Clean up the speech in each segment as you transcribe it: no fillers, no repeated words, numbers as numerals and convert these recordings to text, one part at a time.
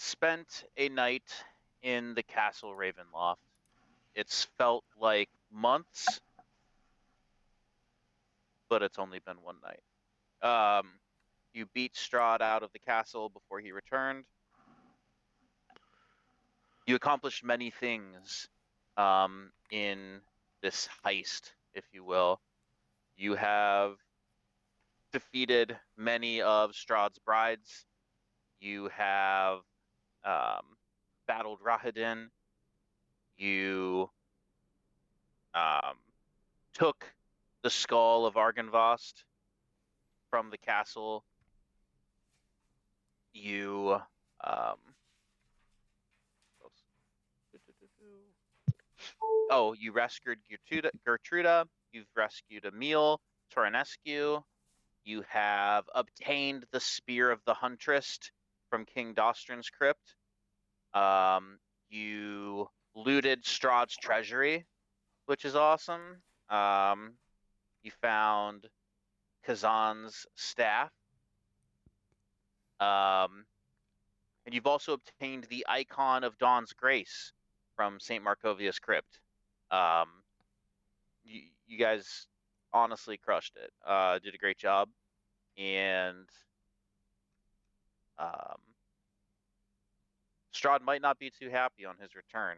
spent a night in the castle Ravenloft. It's felt like months, but it's only been one night. You beat Strahd out of the castle before he returned. You accomplished many things in this heist, if you will. You have defeated many of Strahd's brides. You have battled Rahadin. You took the skull of Argynvost from the castle. You you rescued Gertruda. You've rescued Emil Toranescu. You have obtained the Spear of the Huntress from King Dostran's crypt. You looted Strahd's treasury, which is awesome. You found Kazan's staff. And you've also obtained the icon of Dawn's Grace from St. Markovia's crypt. You guys honestly crushed it. Did a great job. And Strahd might not be too happy on his return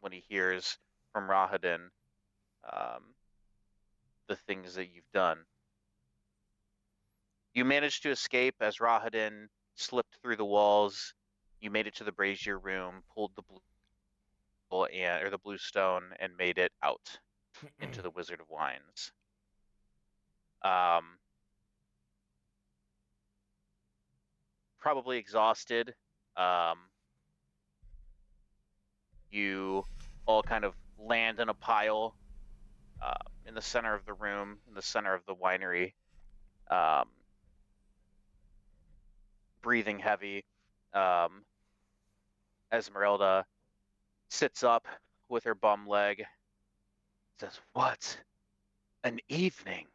when he hears from Rahadin the things that you've done. You managed to escape as Rahadin slipped through the walls. You made it to the brazier room, pulled the blue stone, and made it out into the Wizard of Wines. Probably exhausted. You all kind of land in a pile in the center of the room, in the center of the winery, breathing heavy. Esmeralda sits up with her bum leg, says, "What an evening."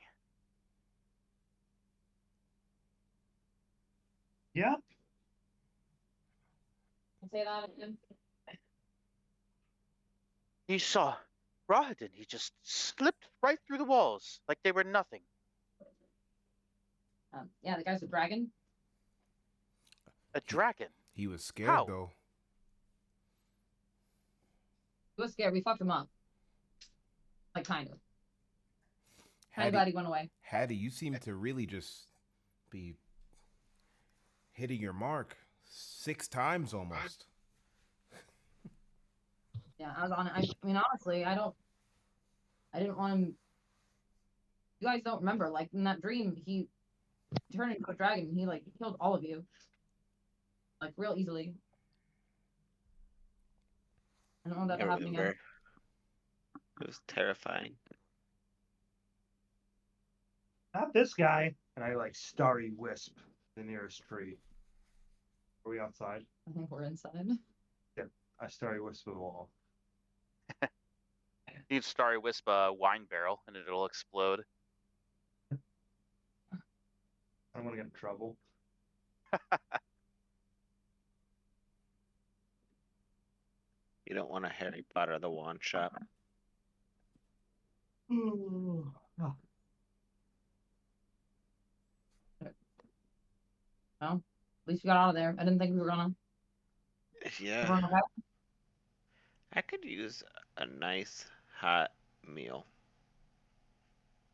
Yep. Say that again. You saw Rahadin. He just slipped right through the walls like they were nothing. Yeah, the guy's a dragon. A dragon? He was scared, How? though. He was scared. We fucked him up. Like, kind of. I'm Hattie, glad he went away. Hattie, you seem to really just be hitting your mark 6 times almost. Yeah, I was on it. I mean, honestly, I didn't want him. You guys don't remember, like, in that dream, he turned into a dragon. He, like, killed all of you. Like, real easily. I don't want that to happen again. It was terrifying. Not this guy. And I like starry wisp the nearest tree. Are we outside? I think we're inside. Yep. I starry wisp the wall. You'd Starry Wisp a wine barrel and it'll explode. I don't want to get in trouble. You don't want a Harry Potter the wand shop. Oh. Well, at least we got out of there. I didn't think we were gonna. Yeah. I could use a nice hot meal.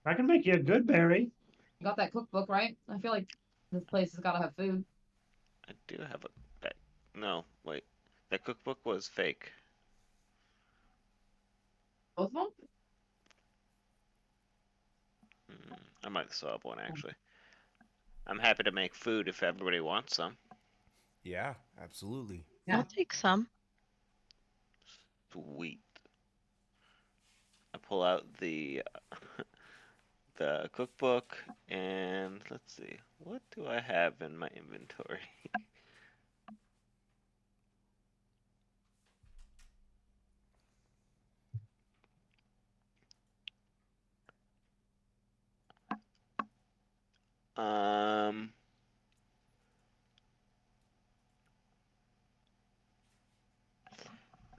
I can make you a good berry. You got that cookbook, right? I feel like this place has got to have food. I do have no, wait. The cookbook was fake. Both of them? I might still have one, actually. I'm happy to make food if everybody wants some. Yeah, absolutely. Yeah. I'll take some. Sweet. I pull out the the cookbook and let's see, what do I have in my inventory?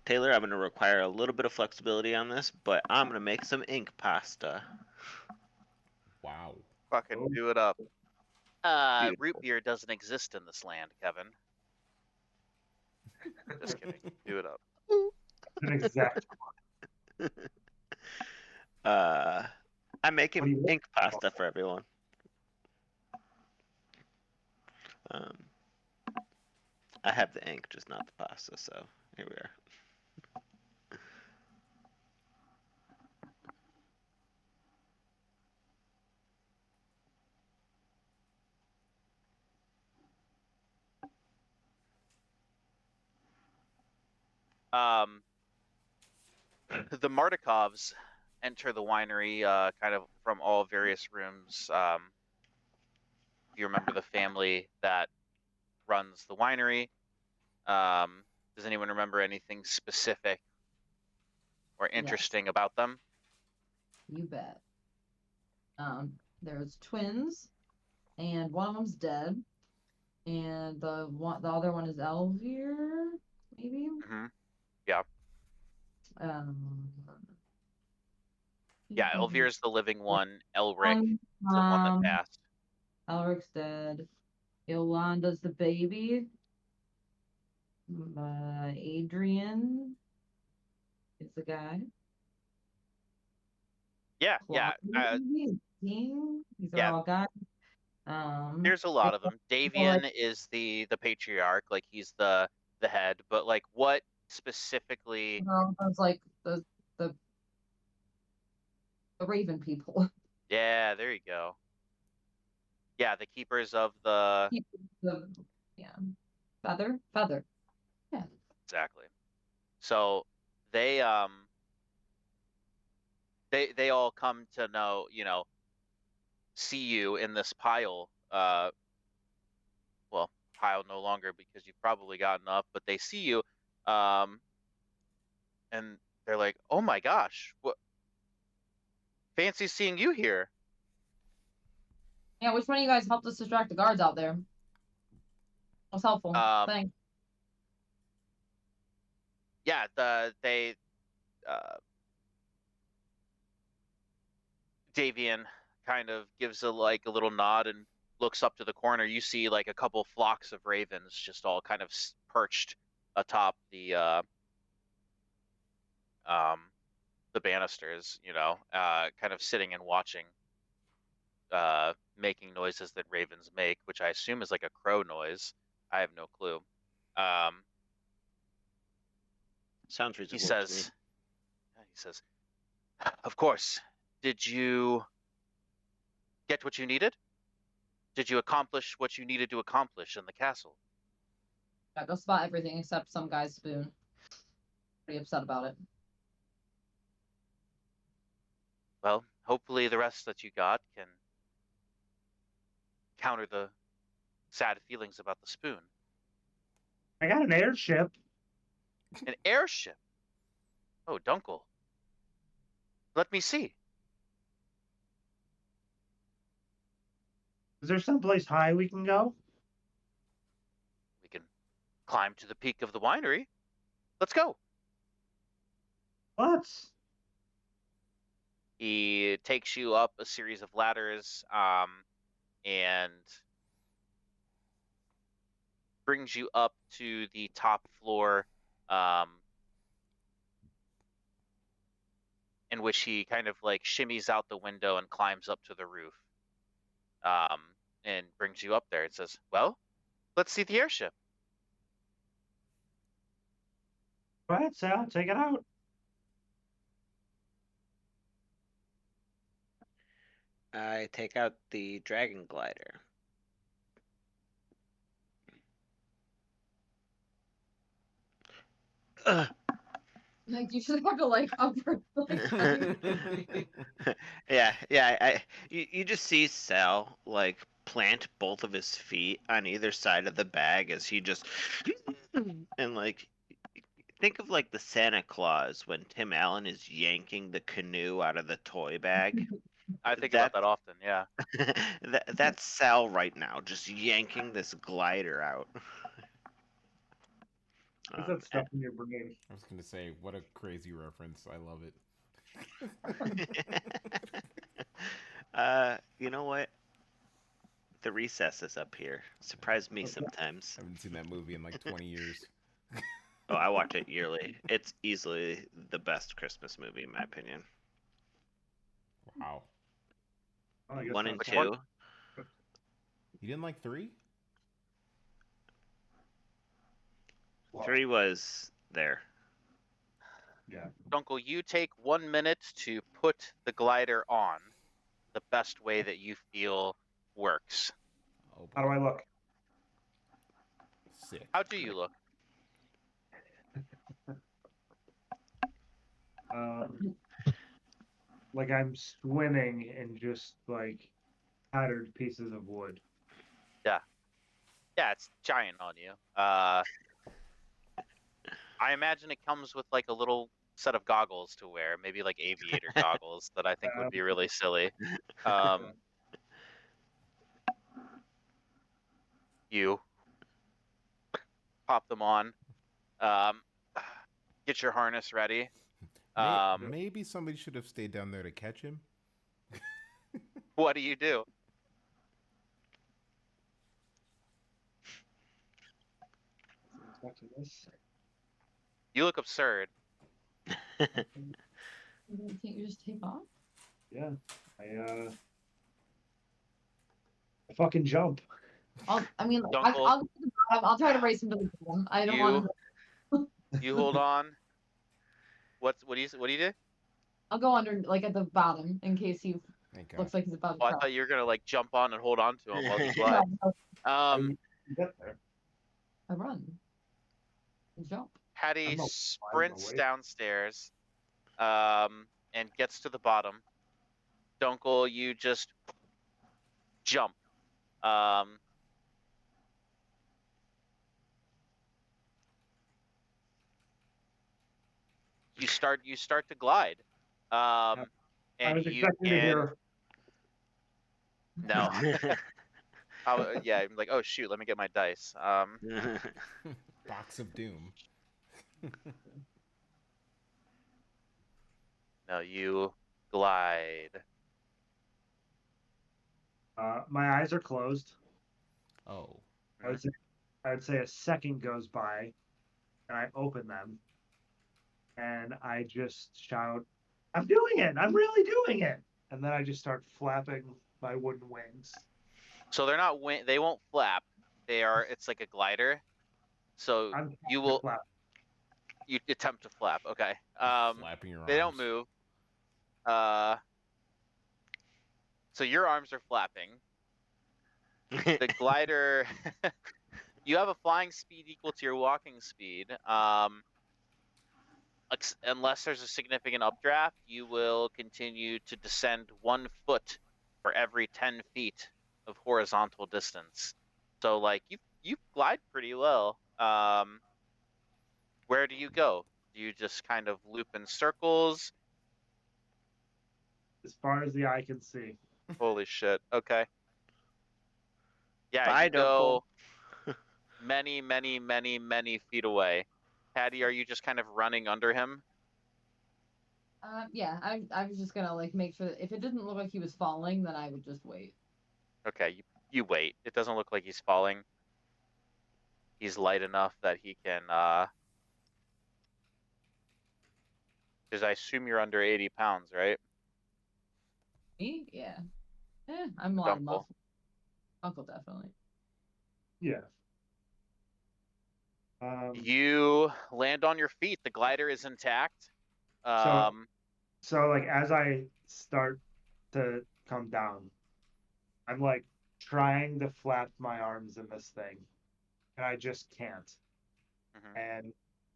Taylor, I'm going to require a little bit of flexibility on this, but I'm going to make some ink pasta. Wow. Fucking Oh. do it up. Root Beautiful. beer doesn't exist in this land, Kevin. Just kidding. Do it up. An exact. I'm What do making you want? ink pasta for everyone. I have the ink, just not the pasta, so here we are. The Mardikovs enter the winery kind of from all various rooms. If you remember the family that runs the winery, does anyone remember anything specific or interesting about them? You bet. There's twins, and one of them's dead, and the other one is Elvier, maybe. Mm-hmm. Um, Yeah, Elvir's the living one. Elric is the one that passed. Elric's dead. Yolanda's the baby. Adrian is the guy. Yeah. These are Yeah. all guys. There's a lot of them. Davian is the patriarch, like he's the head, but like what specifically? Those like the Raven people. Yeah, there you go. Yeah, the keepers of the Feather. Yeah. exactly. So they they all come to know, see you in this pile. Well, pile no longer because you've probably gotten up, but they see you, and they're like, "Oh my gosh, what? Fancy seeing you here." Yeah, which one of you guys helped us distract the guards out there? That's helpful. Thanks. Yeah, they Davian kind of gives a little nod and looks up to the corner. You see like a couple flocks of ravens just all kind of perched atop the banisters, kind of sitting and watching, making noises that ravens make, which I assume is like a crow noise. I have no clue. Sounds reasonable. He says, "Of course. Did you get what you needed? Did you accomplish what you needed to accomplish in the castle?" Yeah, go spot everything except some guy's spoon. Pretty upset about it. Well, hopefully the rest that you got can counter the sad feelings about the spoon. I got an airship. An airship? Oh, Dunkel. Let me see. Is there someplace high we can go? We can climb to the peak of the winery. Let's go. Let's. He takes you up a series of ladders, and brings you up to the top floor, in which he kind of like shimmies out the window and climbs up to the roof, and brings you up there. It says, "Well, let's see the airship." Go ahead, Sal. Take it out. I take out the dragon glider. Like, you should have to like upward. Yeah. You just see Sal like plant both of his feet on either side of the bag as he just and like think of like the Santa Claus when Tim Allen is yanking the canoe out of the toy bag. I think about that often. Yeah. That's Sal right now, just yanking this glider out. What's that stuff in your brain? I was gonna say, what a crazy reference. I love it. You know what? The Recess is up here. Surprise me sometimes. I haven't seen that movie in like 20 years. Oh, I watch it yearly. It's easily the best Christmas movie in my opinion. Wow. Oh, I guess 1 and that's 2. You didn't like 3? Wow. 3 was there. Yeah. Uncle, you take 1 minute to put the glider on the best way that you feel works. Oh, How do I look? Sick. How do you look? Like I'm swimming in just like tattered pieces of wood. Yeah, it's giant on you. I imagine it comes with like a little set of goggles to wear, maybe like aviator goggles that I think would be really silly. You pop them on. Get your harness ready. Maybe somebody should have stayed down there to catch him. What do you do? Back to this. You look absurd. Can't you just take off? Yeah. I fucking jump. I'll Dunkel, I'll try to race him to the bottom. I don't want him. you hold on. What do you do? I'll go under, like at the bottom, in case he Thank God. looks like he's about to Oh, I crash. thought you were gonna like jump on and hold on to him while he No, glides. no, You get there. I run. And jump. Hattie I'm not sprints away. downstairs, and gets to the bottom. Dunkel, you just jump. You start to glide. I And was you expecting to can hear. no. Yeah, I'm like, oh shoot, let me get my dice. Box of Doom. No, you glide. My eyes are closed. Oh. I would say a second goes by, and I open them, and I just shout, "I'm doing it! I'm really doing it!" And then I just start flapping my wooden wings. So they're not they won't flap. It's like a glider. So I'm you will flap. you attempt to flap. Okay. Flapping your arms. They don't move. So your arms are flapping. The glider you have a flying speed equal to your walking speed. Unless there's a significant updraft, you will continue to descend 1 foot for every 10 feet of horizontal distance. So like you glide pretty well. Where do you go? Do you just kind of loop in circles? As far as the eye can see. Holy shit. Okay. Yeah, Bye, you go Dunkel. many, many, many, many feet away. Patty, are you just kind of running under him? Yeah, I was just gonna like make sure that if it didn't look like he was falling, then I would just wait. Okay, you wait. It doesn't look like he's falling. He's light enough that he can because I assume you're under 80 pounds, right? Me? Yeah. I'm a lot of Dunkel. muscle. Uncle definitely. Yeah. You land on your feet. The glider is intact. So like as I start to come down, I'm like trying to flap my arms in this thing, and I just can't. Mhm. And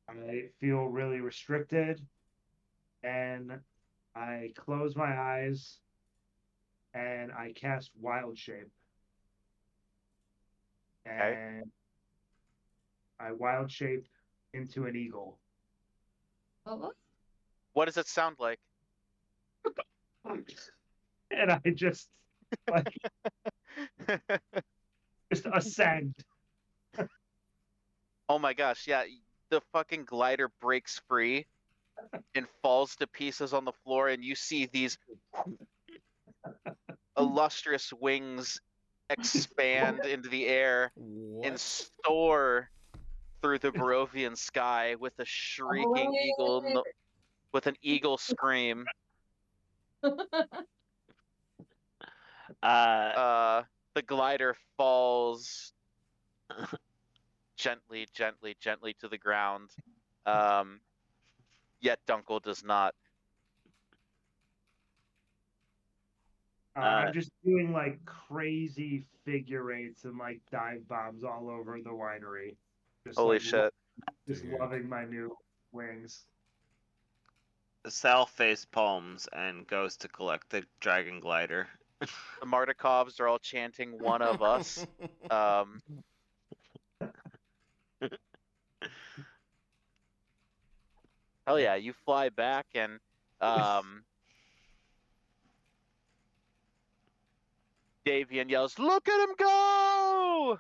I feel really restricted, and I close my eyes, and I cast Wild Shape, Okay. and I Wild Shape into an eagle. Well, What does it sound like? And I just like just ascend. Oh my gosh, yeah. the fucking glider breaks free and falls to pieces on the floor, and you see these illustrious wings expand into the air and What? soar through the Barovian sky with a shrieking eagle, with an eagle scream. The glider falls gently, gently, gently to the ground. Yet Dunkel does not. I'm just doing like crazy figure eights and like dive bombs all over the winery. Just Holy like shit. just Dude. loving my new wings. Sal face palms and goes to collect the dragon glider. The Mardikovs are all chanting one of us. Hell yeah, you fly back and Davian yells, "Look at him go!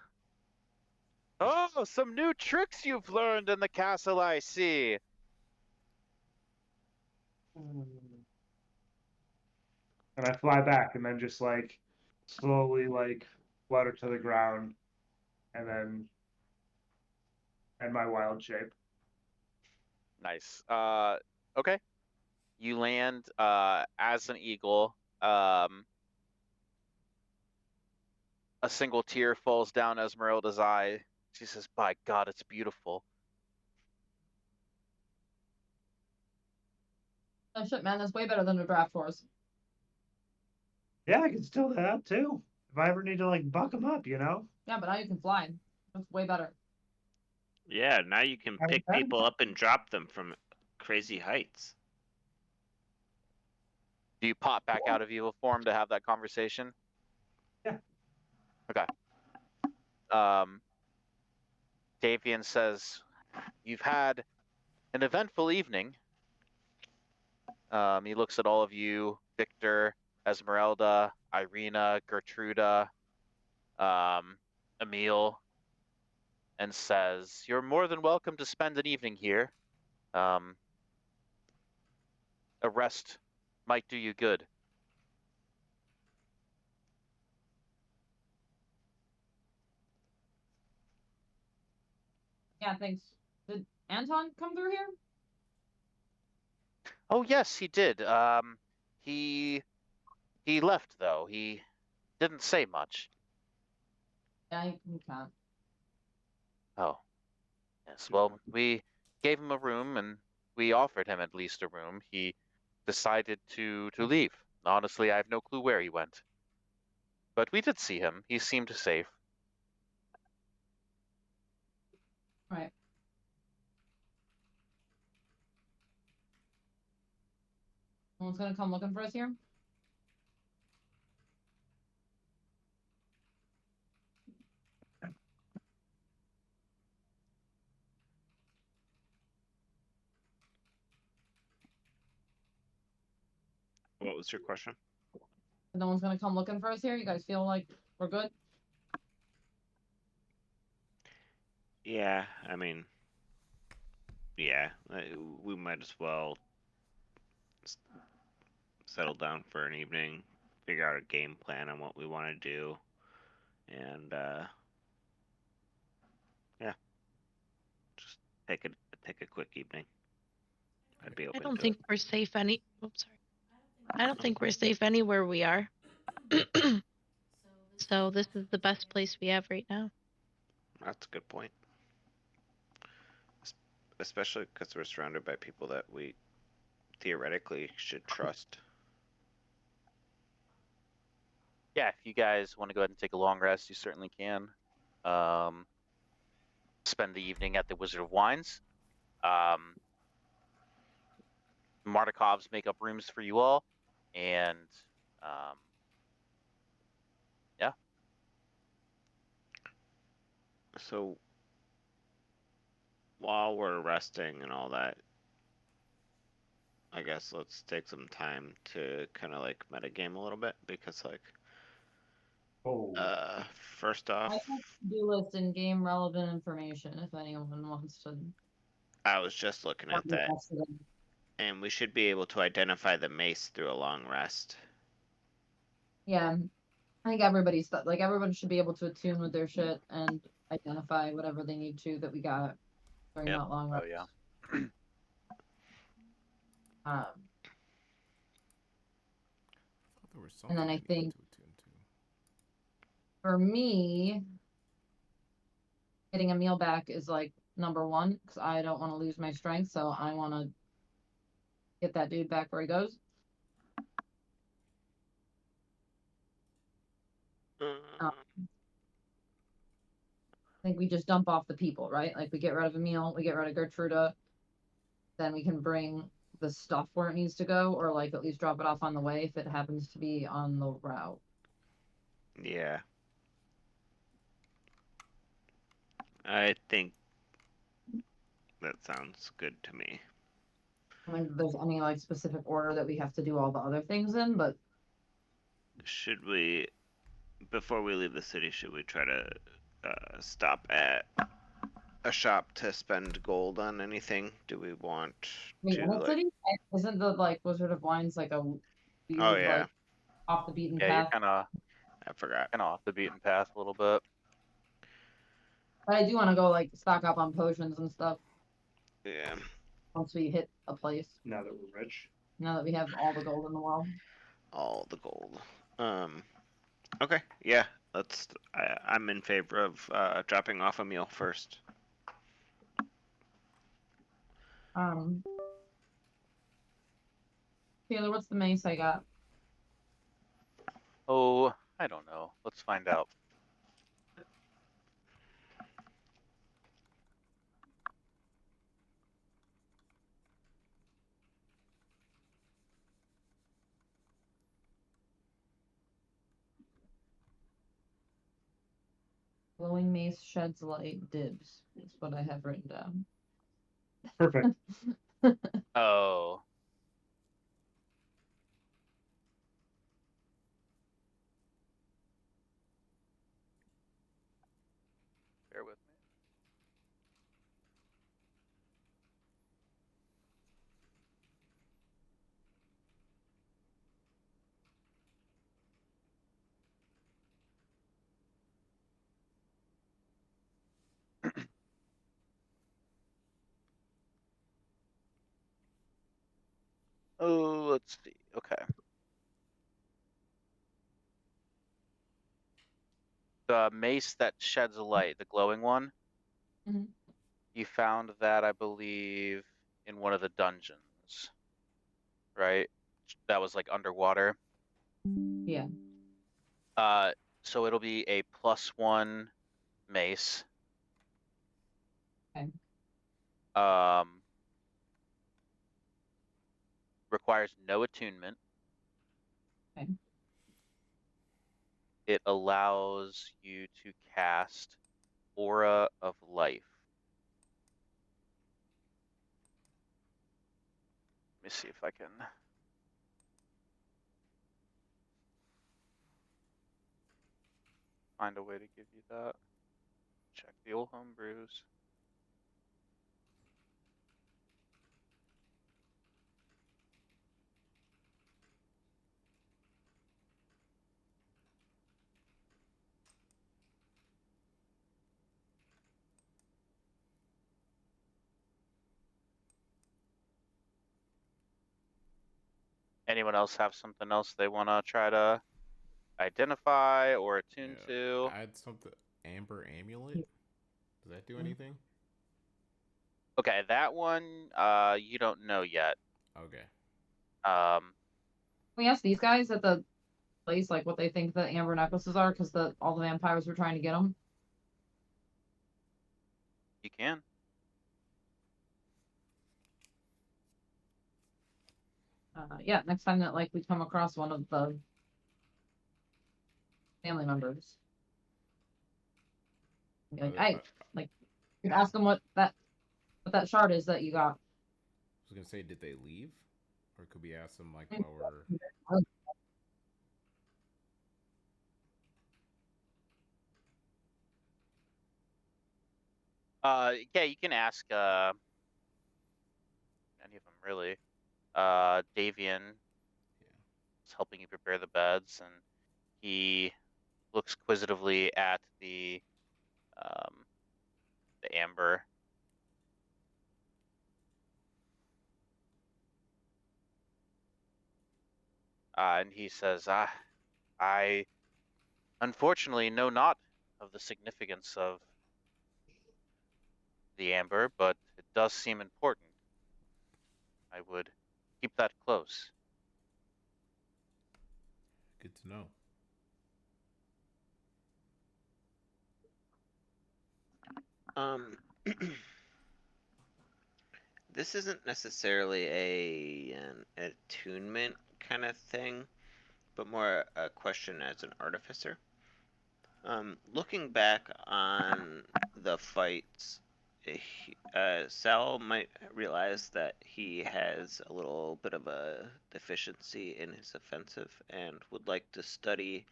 Oh, some new tricks you've learned in the castle, I see." And I fly back and then just like slowly like flutter to the ground and then end my wild shape. Nice. Okay. You land as an eagle. A single tear falls down Esmeralda's eye. She says, "By God, it's beautiful." Oh shit, man, that's way better than a draft horse. Yeah, I can still do that too. If I ever need to like buck them up, you know? Yeah, but now you can fly. That's way better. Yeah, now you can I pick bet. people up and drop them from crazy heights. Do you pop back out of evil form to have that conversation? Yeah. Okay. Davian says, "You've had an eventful evening." He looks at all of you, Victor, Esmeralda, Irina, Gertruda, Emil, and says, "You're more than welcome to spend an evening here. A rest might do you good." Yeah, thanks. Did Anton come through here? Oh yes, he did. He left though. He didn't say much. Yeah, he can't. Oh, yes. Well, we gave him a room, and we offered him at least a room. He decided to leave. Honestly, I have no clue where he went. But we did see him. He seemed safe. Right. No one's gonna come looking for us here? What was your question? No one's gonna come looking for us here? You guys feel like we're good? Yeah, I mean, yeah, we might as well settle down for an evening, figure out a game plan on what we want to do, and yeah, just take a quick evening. I'd be open I don't to think it. we're safe any. Oops, sorry. I don't think we're safe anywhere we are. So this is the best place we have right now. That's a good point. Especially because we're surrounded by people that we theoretically should trust. Yeah, if you guys want to go ahead and take a long rest, you certainly can. Spend the evening at the Wizard of Wines. Mardikovs make up rooms for you all, and yeah. So while we're resting and all that, I guess let's take some time to kind of like metagame a little bit because like Oh. first I off, have to do list and game relevant information if anyone wants to I was just looking at that, and we should be able to identify the mace through a long rest. Yeah, I think everybody's like everybody should be able to attune with their shit and identify whatever they need to that we got during Yep. that long Oh rest. yeah. Um, There was And then something I needed think- to attune to. for me, getting a meal back is like number one because I don't want to lose my strength, so I want to get that dude back where he goes. Uh, I think we just dump off the people, right? Like we get rid of Emil, we get rid of Gertruda, then we can bring the stuff where it needs to go, or like at least drop it off on the way if it happens to be on the route. yeah. I think that sounds good to me. I mean, if there's any like specific order that we have to do all the other things in, but Should we, before we leave the city, should we try to stop at a shop to spend gold on anything? Do we want wait, to what like? city? Isn't the like Wizard of Wines like a weird, Oh yeah, like off the beaten Yeah, you're path? I forgot. kind of off the beaten path a little bit. But I do want to go like stock up on potions and stuff Yeah. once we hit a place. Now that we're rich. Now that we have all the gold in the world. All the gold. Okay, yeah. I'm in favor of dropping off a meal first. Taylor, what's the mace I got? Oh, I don't know. Let's find out. Glowing mace sheds light dibs. That's what I have written down. Perfect. Oh. Bear with me. Oh, let's see. Okay. The mace that sheds a light, the glowing one. Mhm. You found that, I believe, in one of the dungeons, right? That was like underwater. Yeah. So it'll be a +1 mace. Okay. Requires no attunement. Okay. It allows you to cast Aura of Life. Let me see if I can. Find a way to give you that. Check the old homebrews. Anyone else have something else they want to try to identify or attune to? I had something. Amber Amulet? Does that do anything? Okay, that one, you don't know yet. Okay. Can we ask these guys at the place like what they think the amber necklaces are because all the vampires were trying to get them. You can. Yeah, next time that like we come across one of the family members. Be like, hey, like, you ask them what that shard is that you got. I was gonna say, did they leave, or could we ask them like while we're? Yeah, you can ask of them really. Davian is helping you prepare the beds, and he looks quizzitively at the amber. And he says, I unfortunately know not of the significance of the amber, but it does seem important. I would keep that close. Good to know. This isn't necessarily an attunement kind of thing, but more a question as an artificer. Looking back on the fights, Sal might realize that he has a little bit of a deficiency in his offensive and would like to study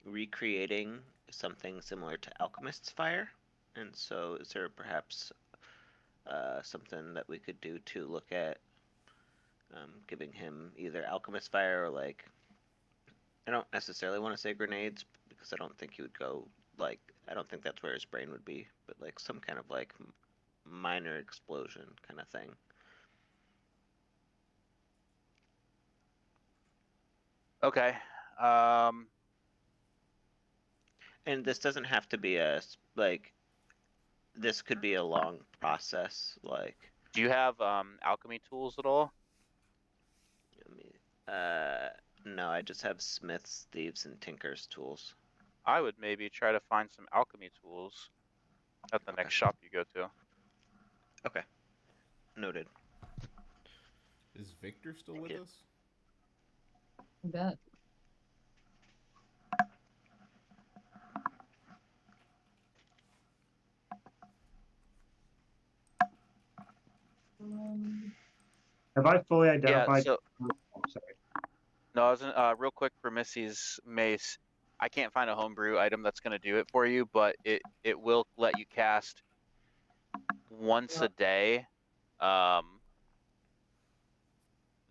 recreating something similar to Alchemist's Fire. And so, is there perhaps something that we could do to look at giving him either Alchemist Fire or like, I don't necessarily want to say grenades because I don't think he would go like, I don't think that's where his brain would be, but like some kind of like minor explosion kind of thing. Okay. And this doesn't have to be a like, this could be a long process. Like, do you have alchemy tools at all? No, I just have smiths, thieves, and tinkers tools. I would maybe try to find some alchemy tools at the next shop you go to. Okay. Noted. Is Victor still with us? I bet. Have I fully identified? Yeah, so Oh, sorry. no, I was real quick for Missy's mace. I can't find a homebrew item that's going to do it for you, but it will let you cast once a day the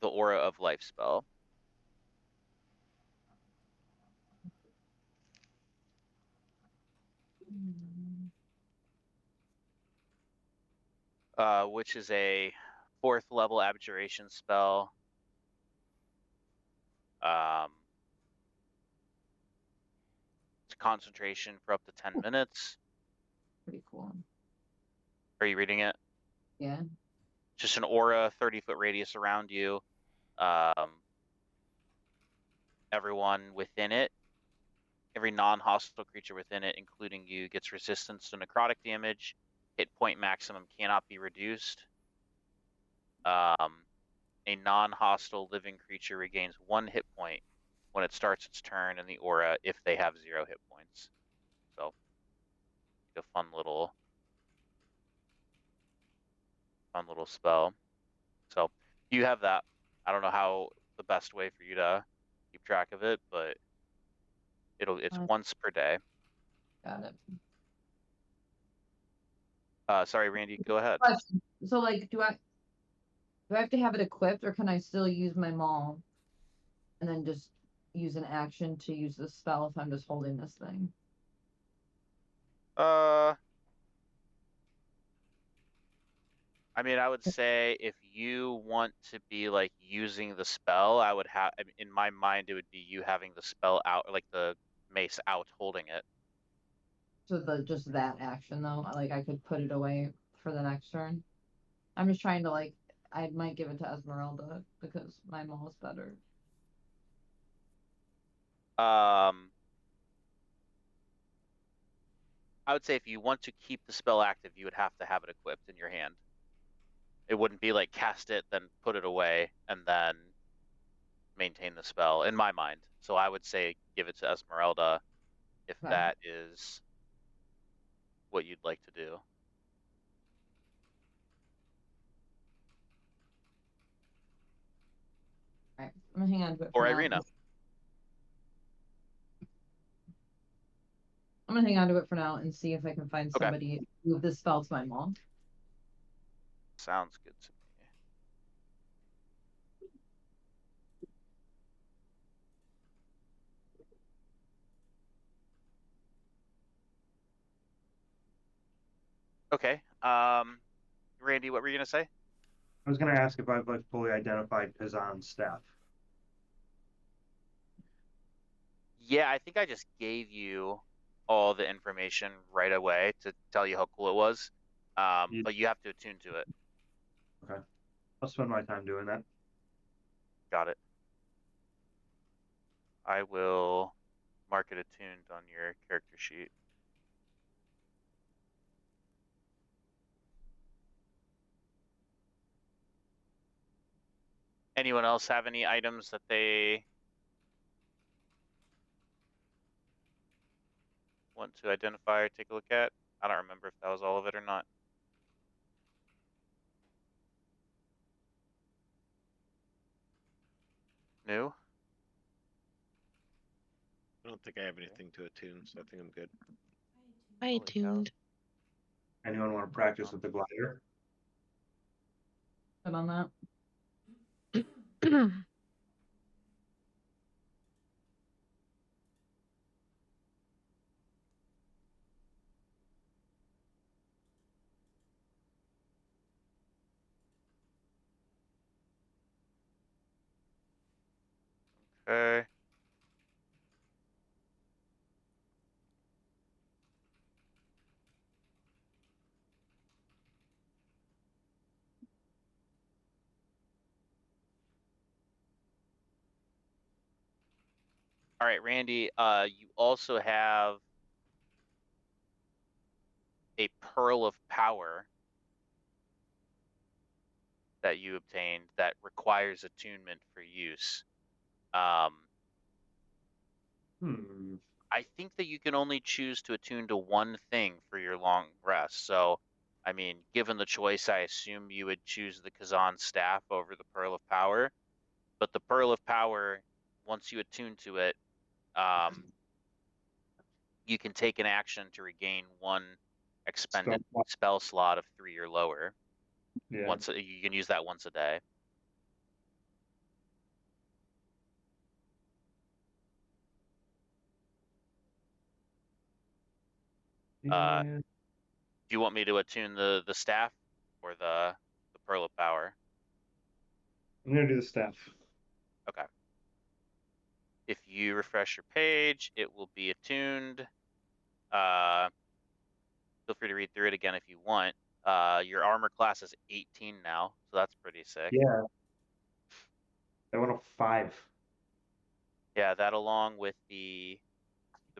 Aura of Life spell. Which is a 4th level abjuration spell. It's concentration for up to 10 minutes. Pretty cool. Are you reading it? Yeah. Just an aura, 30-foot radius around you. Everyone within it, every non-hostile creature within it, including you, gets resistance to necrotic damage. Hit point maximum cannot be reduced. A non-hostile living creature regains 1 hit point when it starts its turn in the aura if they have 0 hit points. So, a fun little spell. So, you have that. I don't know how the best way for you to keep track of it, but it's once per day. Got it. Sorry, Randy, go ahead. Question. So, like, do I have to have it equipped, or can I still use my maul and then just use an action to use the spell if I'm just holding this thing? I mean, I would say if you want to be like using the spell, I would have, I mean, in my mind, it would be you having the spell out, like the mace out, holding it. So just that action though, like I could put it away for the next turn. I'm just trying to like, I might give it to Esmeralda because my maul is better. I would say if you want to keep the spell active, you would have to have it equipped in your hand. It wouldn't be like cast it, then put it away, and then maintain the spell, in my mind. So I would say give it to Esmeralda if Okay. that is what you'd like to do. Alright, I'm gonna hang on to it Or for now. Irina. I'm gonna hang on to it for now and see if I can find Okay. somebody to move this spell to my maul. Sounds good to me. Okay. Randy, what were you gonna say? I was going to ask if I've like fully identified Kazan's staff. Yeah, I think I just gave you all the information right away to tell you how cool it was. But you have to attune to it. Okay. I'll spend my time doing that. Got it. I will mark it attuned on your character sheet. Anyone else have any items that they want to identify or take a look at? I don't remember if that was all of it or not. New? I don't think I have anything to attune, so I think I'm good. I Holy cow. tuned. Anyone want to practice with the glider? Good on that. Okay. All right, Randy, you also have a pearl of power that you obtained that requires attunement for use. Hmm. I think that you can only choose to attune to one thing for your long rest. So, I mean, given the choice, I assume you would choose the Kazan staff over the Pearl of Power. But the Pearl of Power, once you attune to it, you can take an action to regain one expended spell slot of 3 or lower. Yeah. You can use that once a day. Yeah. Do you want me to attune the staff or the Pearl of Power? I'm gonna do the staff. Okay. If you refresh your page, it will be attuned. Feel free to read through it again if you want. Your armor class is 18 now, so that's pretty sick. Yeah. I want a 5. Yeah, that along with the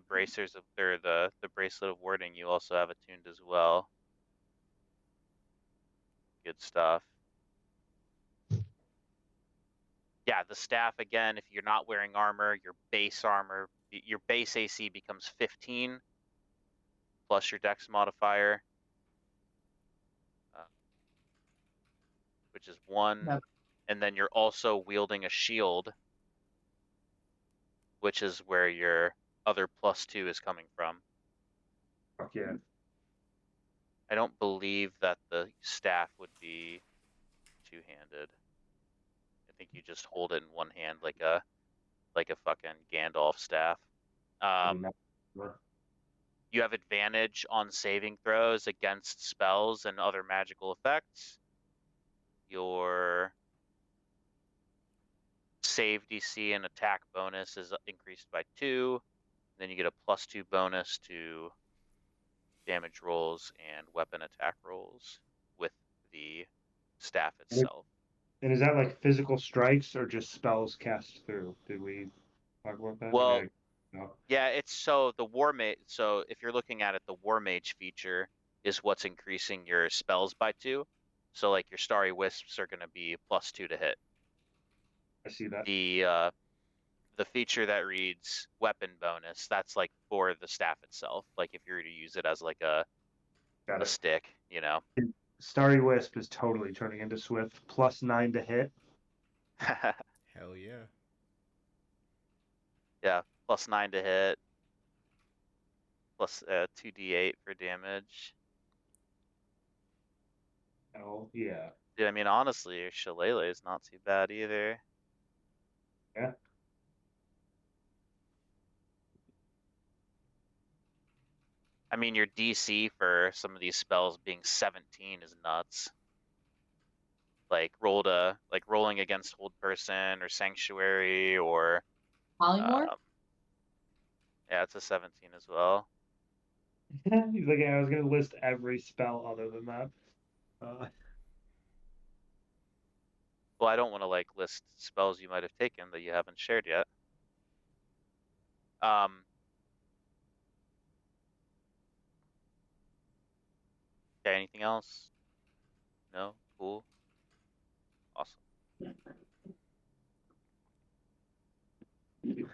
bracers of or the bracelet of warding, you also have attuned as well. Good stuff. Yeah, the staff again, if you're not wearing armor, your base AC becomes 15 plus your dex modifier, which is 1. Yep. And then you're also wielding a shield, which is where your other +2 is coming from. Fuck yeah. I don't believe that the staff would be two-handed. I think you just hold it in one hand like a fucking Gandalf staff. You have advantage on saving throws against spells and other magical effects. Your save DC and attack bonus is increased by 2. Then you get a +2 bonus to damage rolls and weapon attack rolls with the staff itself. And is that like physical strikes or just spells cast through? Did we talk about that? Well, no. yeah, it's so the War Mage. So if you're looking at it, the War Mage feature is what's increasing your spells by 2. So like your Starry Wisps are going to be +2 to hit. I see that. The feature that reads weapon bonus, that's like for the staff itself. Like if you were to use it as like a stick, you know. Starry Wisp is totally turning into Swift. +9 to hit. Hell yeah. Yeah, +9 to hit, plus 2d8 for damage. Oh yeah. Dude, I mean, honestly, your Shillelagh is not too bad either. Yeah. I mean, your DC for some of these spells being 17 is nuts. Like rolling against Hold Person or Sanctuary or Polymorph? yeah, it's a 17 as well. He's like, yeah, I was gonna list every spell other than that. Well, I don't want to like list spells you might have taken that you haven't shared yet. Okay, anything else? No? Cool. Awesome.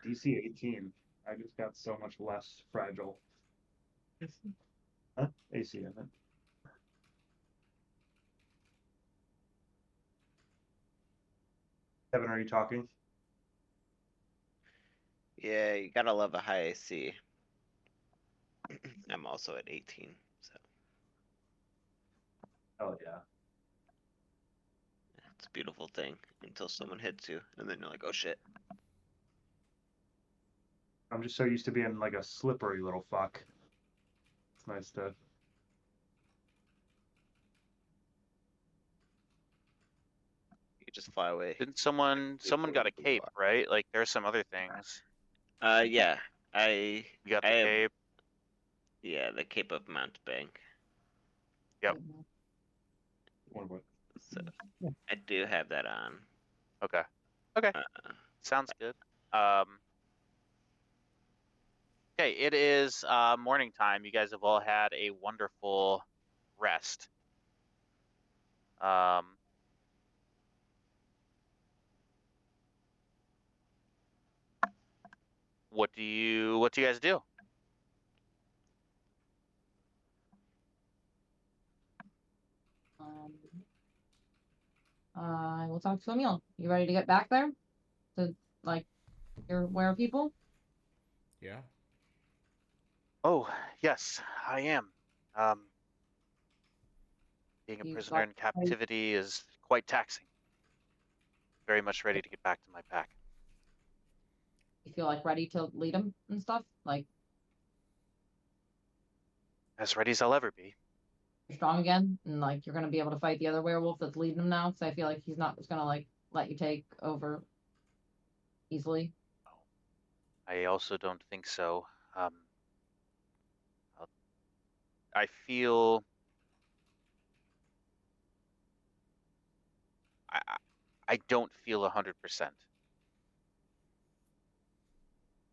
DC 18. I just got so much less fragile. Huh? AC, I meant. Kevin, are you talking? Yeah, you gotta love a high AC. I'm also at 18, so Oh yeah. it's a beautiful thing until someone hits you, and then you're like, oh shit. I'm just so used to being like a slippery little fuck. It's nice to. You just fly away. Didn't someone got a cape, right? Like there's some other things. Yeah, I You got I the have, cape. yeah, the Cape of Mountebank. Yep. So I do have that on. Okay. Okay. Sounds good. Okay, it is morning time. You guys have all had a wonderful rest. What do you guys do? I will talk to Emil. You ready to get back there? To like your where are people? Yeah. Oh, yes, I am. Being a You prisoner got- in captivity is quite taxing. Very much ready to get back to my pack. You feel like ready to lead them and stuff? Like As ready as I'll ever be. you're strong again, and like you're gonna be able to fight the other werewolf that's leading them now. Because I feel like he's not just gonna like let you take over easily. I also don't think so. I feel I don't feel 100%.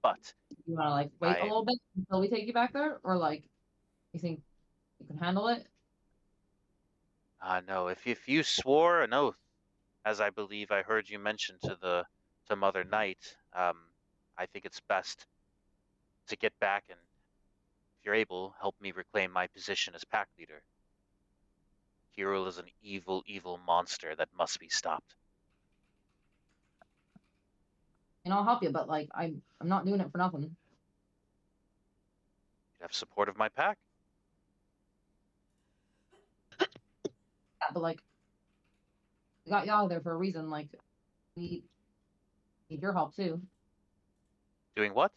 But You wanna like wait a I'm little bit until we take you back there, or like you think you can handle it? no, if you swore an oath, as I believe I heard you mention to Mother Knight, I think it's best to get back and, if you're able, help me reclaim my position as pack leader. Hero is an evil, evil monster that must be stopped. And I'll help you, but like I'm not doing it for nothing. You have support of my pack. Yeah, but like we got you out of there for a reason. Like we need your help too. Doing what?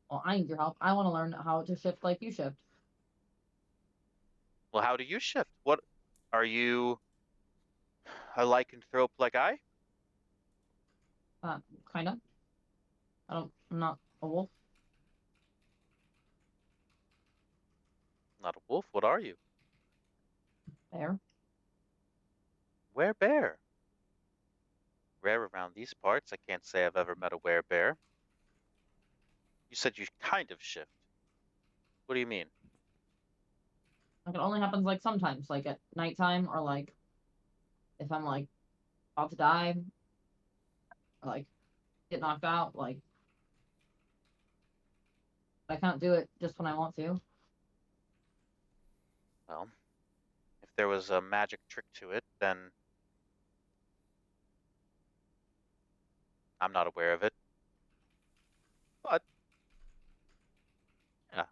Well, I need your help. I want to learn how to shift like you shift. Well, how do you shift? What are you, a lycanthrope like I? Kind of. I'm not a wolf. Not a wolf. What are you? Bear. Werebear. Rare around these parts. I can't say I've ever met a werebear. You said you kind of shift. What do you mean? Like it only happens like sometimes, like at nighttime, or like if I'm like about to die, or like get knocked out. Like I can't do it just when I want to. Well, if there was a magic trick to it, then I'm not aware of it. But yeah,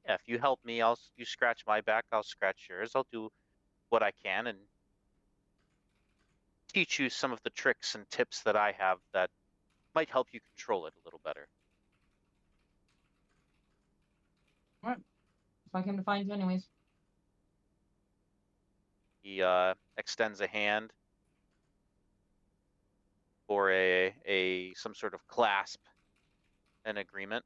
yeah. If you help me, you scratch my back, I'll scratch yours. I'll do what I can and teach you some of the tricks and tips that I have that might help you control it a little better. So I came to find you anyways. He extends a hand for a some sort of clasp, an agreement.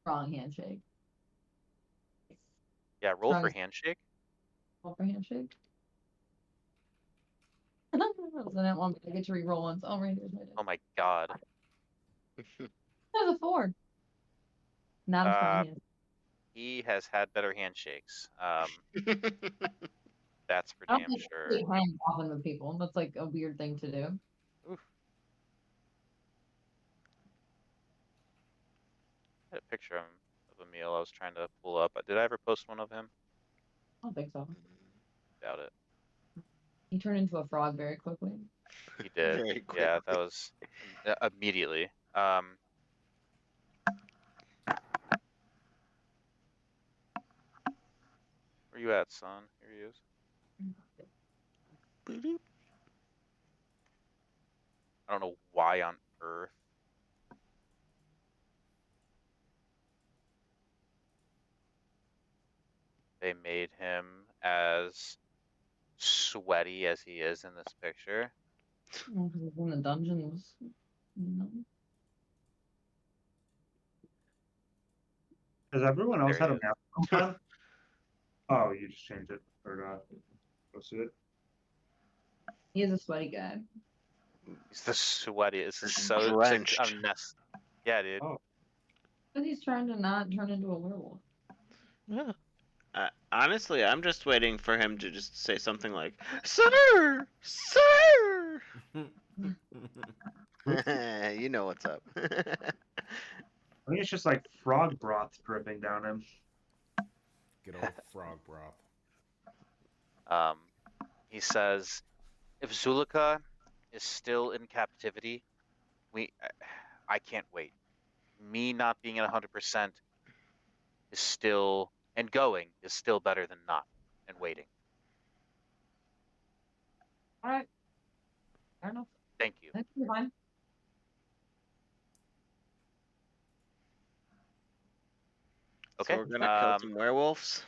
Wrong handshake. Yeah, roll for Strahd. handshake. Roll for handshake. I didn't want I get to re-roll once. Oh, right, here's my dice. Oh my god. There's a 4. Not a strong hand. He has had better handshakes. That's for I don't damn think sure. shake hands often with people. That's like a weird thing to do. Oof. I had a picture of Emil I was trying to pull up. Did I ever post one of him? I don't think so. Doubt it. He turned into a frog very quickly. He did. Very quickly. Yeah, that was immediately. Where you at, son? Here he is. I don't know why on earth. They made him as sweaty as he is in this picture. Because he's in the dungeons. You know? Does everyone else There have he a is. map profile? Oh, you just changed it or posted it. He is a sweaty guy. He's the sweatiest. This is so Drenched. Yeah, dude. Oh. But he's trying to not turn into a werewolf. Yeah. Honestly, I'm just waiting for him to just say something like, "Sir, sir." You know what's up. I think it's just like frog broth dripping down him. Good old frog broth. He says, if Zulika is still in captivity, I can't wait. Me not being at 100% is still, and going is still better than not and waiting. All right. Fair enough. Thank you. That's fine. Okay. So we're gonna kill some werewolves.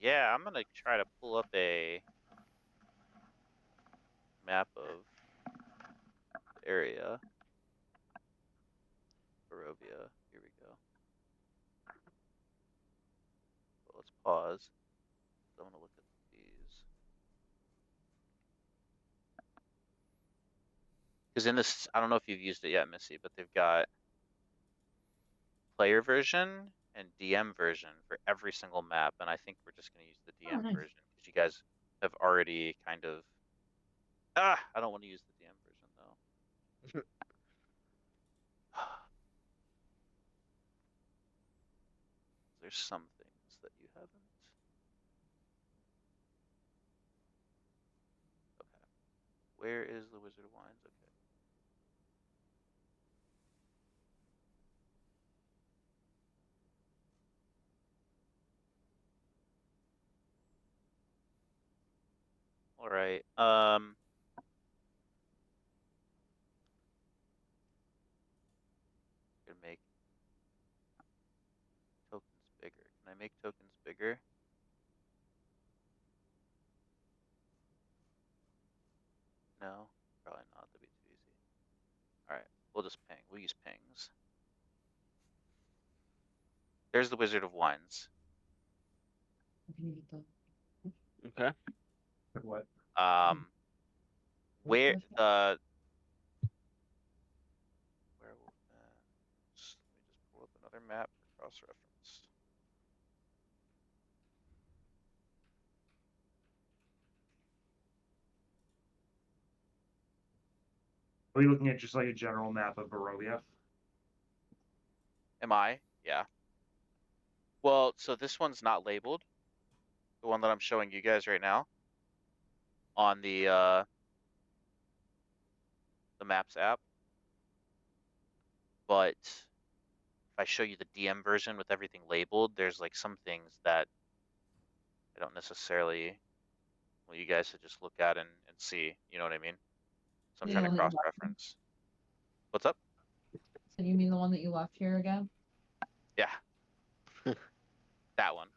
Yeah, I'm gonna try to pull up a map of the area. Barovia. Here we go. Well, let's pause. I want to look at these. Because in this, I don't know if you've used it yet, Missy, but they've got player version and DM version for every single map, and I think we're just going to use the DM nice. version because you guys have already kind of. I don't want to use the DM version though. There's some things that you haven't. Okay. Where is the Wizard of Wines? Okay. All right. Gonna make tokens bigger. Can I make tokens bigger? No, probably not. That'd be too easy. All right, we'll just ping. We'll use pings. There's the Wizard of Wines. Okay. What? Where the werewolf maps? Let me just pull up another map for cross reference. Are you looking at just like a general map of Barovia? Am I? Yeah. Well, so this one's not labeled. The one that I'm showing you guys right now on the Maps app. But if I show you the DM version with everything labeled, there's like some things that I don't necessarily want you guys to just look at and see. You know what I mean? So I'm You trying to know that you cross-reference. What's up? So you mean the one that you left here again? Yeah. That one.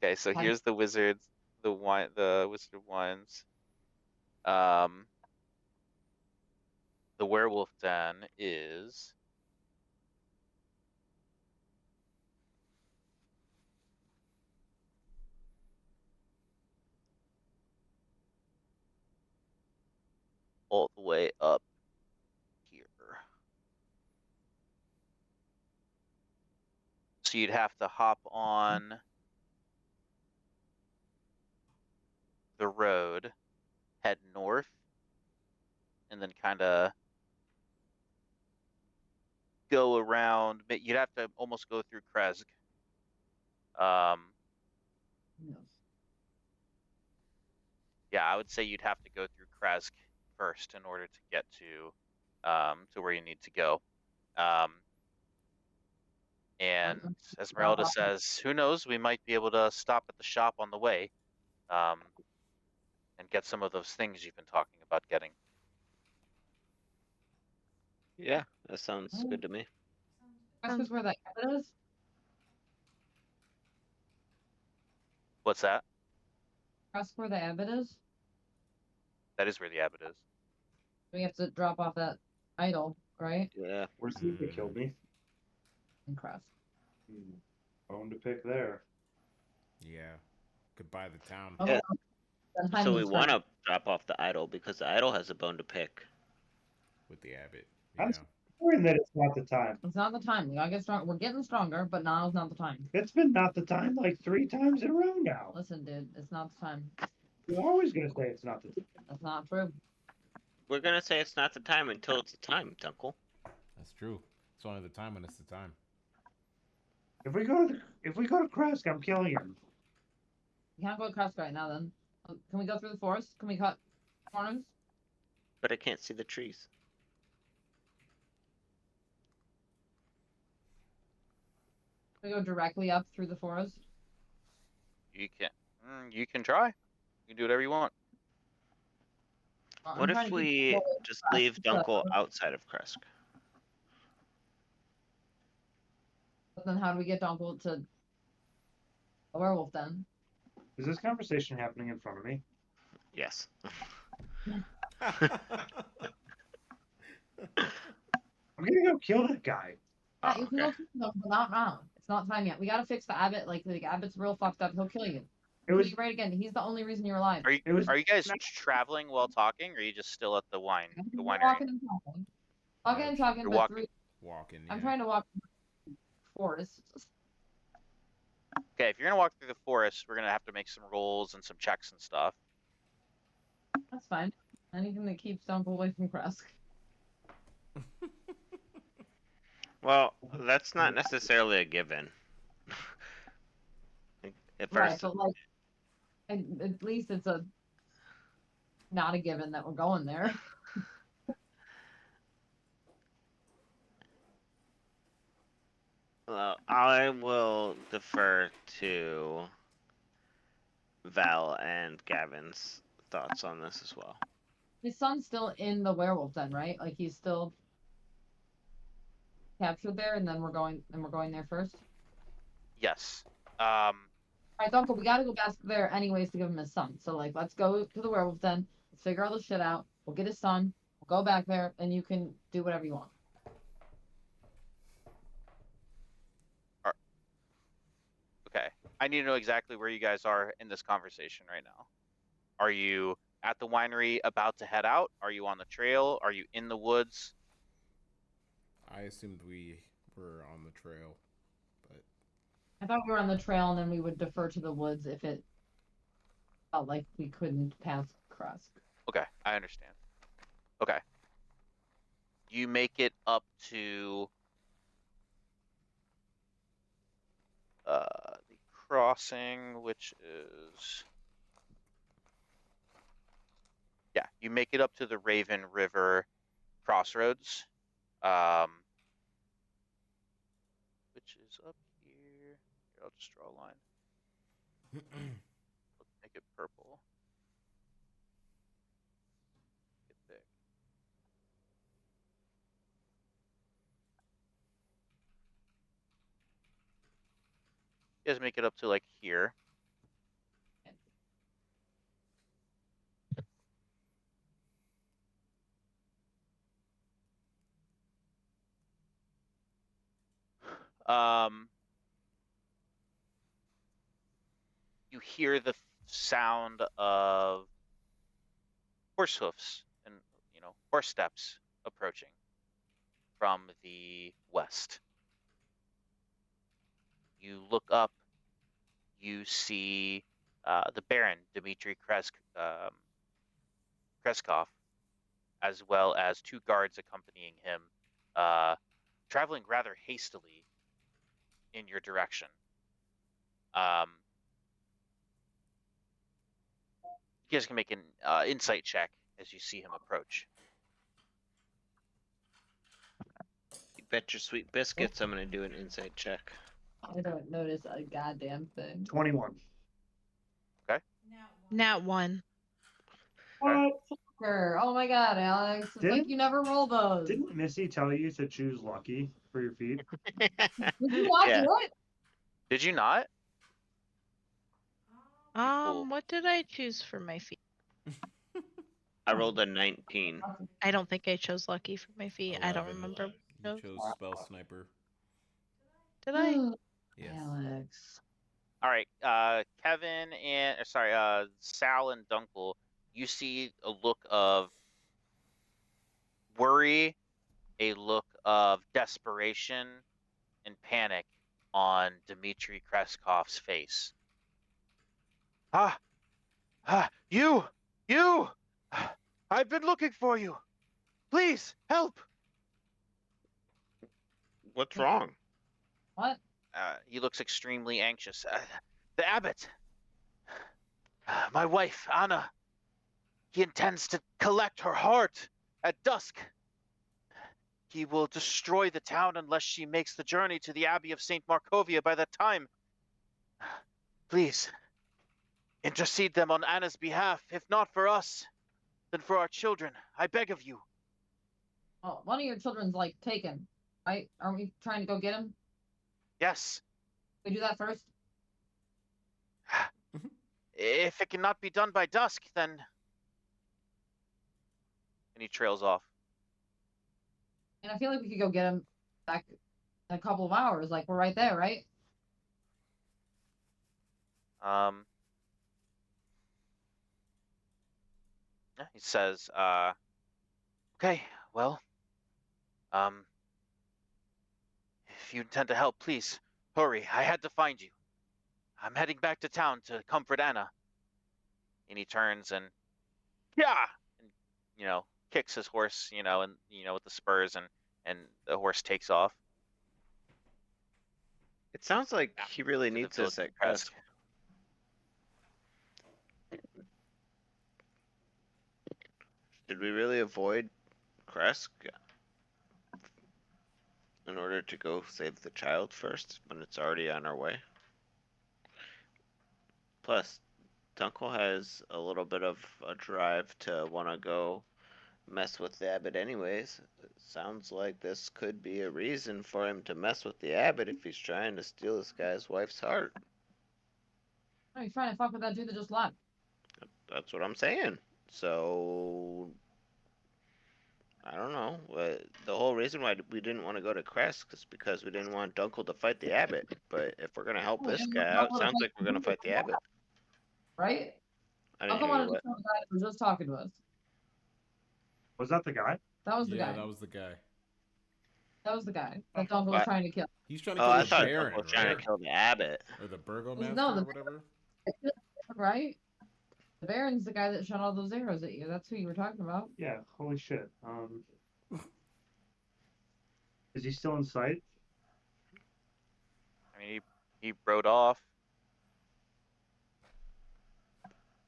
Okay, so Fine. here's the wizards, the Wizard of Wines. The werewolf den is all the way up here. So you'd have to hop on the road, head north, and then kind of go around. You'd have to almost go through Kresk. No. Yeah, I would say you'd have to go through Kresk first in order to get to where you need to go. And Esmeralda says, "Who knows? We might be able to stop at the shop on the way, and get some of those things you've been talking about getting." Yeah, that sounds good to me. That's where that abbot is. What's that? That's where the abbot is. That is where the abbot is. We have to drop off that idol, right? Yeah. Where's the that killed me? And cross. Bone to pick there. Yeah. Goodbye the town. Oh, Yeah. then So time we is want right. to drop off the idol because the idol has a bone to pick. With the abbot. I'm Yeah. swearing that it's not the time. It's not the time. We gotta get strong. We're getting stronger, but now is not the time. It's been not the time like 3 times in a row now. Listen, dude, it's not the time. You're always gonna say it's not the time. That's not true. We're gonna say it's not the time until it's the time, Dunkel. That's true. It's only the time when it's the time. If we go to Kresk, I'm killing him. We can't go across right now. Then, can we go through the forest? Can we cut corners? But I can't see the trees. Can we go directly up through the forest? You can try. You can do whatever you want. I'm What trying if to keep we control of just Kresk, leave so- Dunkel outside of Kresk? But then, how do we get Donkel to a werewolf then? Is this conversation happening in front of me? Yes. I'm gonna go kill that guy. Yeah, Oh, you can okay. go kill them, but not now. It's not time yet. We gotta fix the abbot. Like the abbot's real fucked up. He'll kill you. It was Right again. He's the only reason you're alive. it was Are you guys traveling while talking, or are you just still at the We're winery? walking and talking. Walking and talking, You're but walking. through. Walking. I'm Yeah. trying to walk forest. Okay, if you're gonna walk through the forest, we're gonna have to make some rolls and some checks and stuff. That's fine. Anything that keeps Donkel away from Kresk. Well, that's not necessarily a given. At Right, first, but like, at least it's not a given that we're going there. well, I will defer to Val and Gavin's thoughts on this as well. His son's still in the werewolf den, right? Like he's still captured there, and then we're going there first. Yes. All right, Uncle, we gotta go back there anyways to give him his son. So like, let's go to the werewolf den. Let's figure all this shit out. We'll get his son. We'll go back there, and you can do whatever you want. Okay. I need to know exactly where you guys are in this conversation right now. Are you at the winery about to head out? Are you on the trail? Are you in the woods? I assumed we were on the trail, but I thought we were on the trail, and then we would defer to the woods if it felt like we couldn't pass Kresk. Okay, I understand. Okay. You make it up to the crossing, which is you make it up to the Raven River crossroads, which is up here. Here, I'll just draw a line. Let's make it purple. Get thick. You guys make it up to like here. You hear the sound of horse hoofs and horse steps approaching from the west. You look up. You see the Baron Dmitry Kreskov, as well as 2 guards accompanying him, traveling rather hastily in your direction. You guys can make an insight check as you see him approach. You bet your sweet biscuits I'm gonna do an insight check. I don't notice a goddamn thing. 21. Nat 1. What? Sure. Oh my god, Alex. It's like Didn't- you never roll those. Didn't Missy tell you to choose lucky for your feet? Did you not Yeah. do it? Did you not? Cool. What did I choose for my feet? I rolled a 19. I don't think I chose lucky for my feet. I don't 11. remember. You No. chose spell sniper. Did I? Yes. Alex. All right, Kevin and Sal and Dunkel, you see a look of worry, a look of desperation and panic on Dmitry Kreskov's face. You! I've been looking for you. Please help. What's wrong? What? He looks extremely anxious. The abbot, my wife Anna. He intends to collect her heart at dusk. He will destroy the town unless she makes the journey to the Abbey of St. Markovia by that time. Please, intercede them on Anna's behalf, if not for us, then for our children. I beg of you. Oh, one of your children's like taken, right? Aren't we trying to go get him? Yes, We do that first. if it cannot be done by dusk, then... And he trails off. And I feel like we could go get him back in a couple of hours. Like we're right there, right? He says, okay, well, if you intend to help, please, hurry. I had to find you. I'm heading back to town to comfort Anna. And he turns and, yeah, and, kicks his horse, and, with the spurs, and the horse takes off. It sounds like Yeah, he really to the needs village this at of Kresk. Kresk. Did we really avoid Kresk in order to go save the child first when it's already on our way? Plus, Dunkel has a little bit of a drive to want to go mess with the abbot anyways. It sounds like this could be a reason for him to mess with the abbot if he's trying to steal this guy's wife's heart. No, he's trying to fuck with that dude that just left. That's what I'm saying. So, I don't know. The whole reason why we didn't want to go to Kresk is because we didn't want Dunkel to fight the abbot. But if we're going to help Oh, this and guy Dunkel out, wanna sounds fight like we're going to the fight the abbot. Right? I How didn't come hear I you what? just the guy that was just talking to us? Was that the guy? That was the Yeah, guy. that was the guy. That was the guy that Dunkel was What? trying to kill. He's trying to Oh, kill I the thought Baron, Dunkel was trying right? to kill the abbot. Or the Burgomaster No, or whatever. Right? The Baron's the guy that shot all those arrows at you. That's who you were talking about. Yeah, holy shit. Is he still in sight? I mean, he rode off.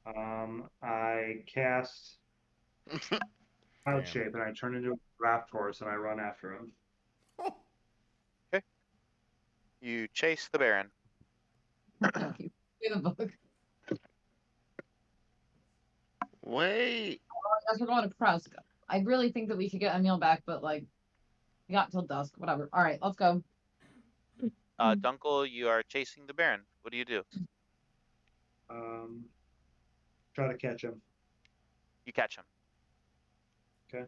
I cast Cloud Damn. Shape and I turn into a draft horse and I run after him. You chase the Baron. Thank you. Give the book. Wait. I guess we're going to Kresk. I really think that we should get Emil back, but like, we got till dusk. Whatever. All right, let's go. Dunkel, you are chasing the Baron. What do you do? Try to catch him. You catch him. Okay.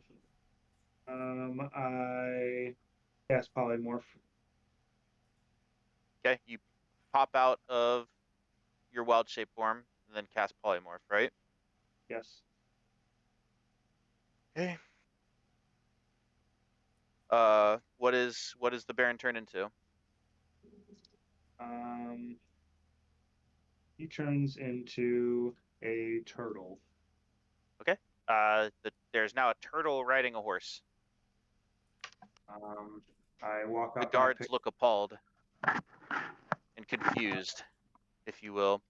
I cast polymorph. Okay, you pop out of your wild shape form and then cast polymorph, right? Yes. Okay. What is the Baron turn into? He turns into a turtle. Okay. There's now a turtle riding a horse. I walk The up. guards look appalled and confused, if you will.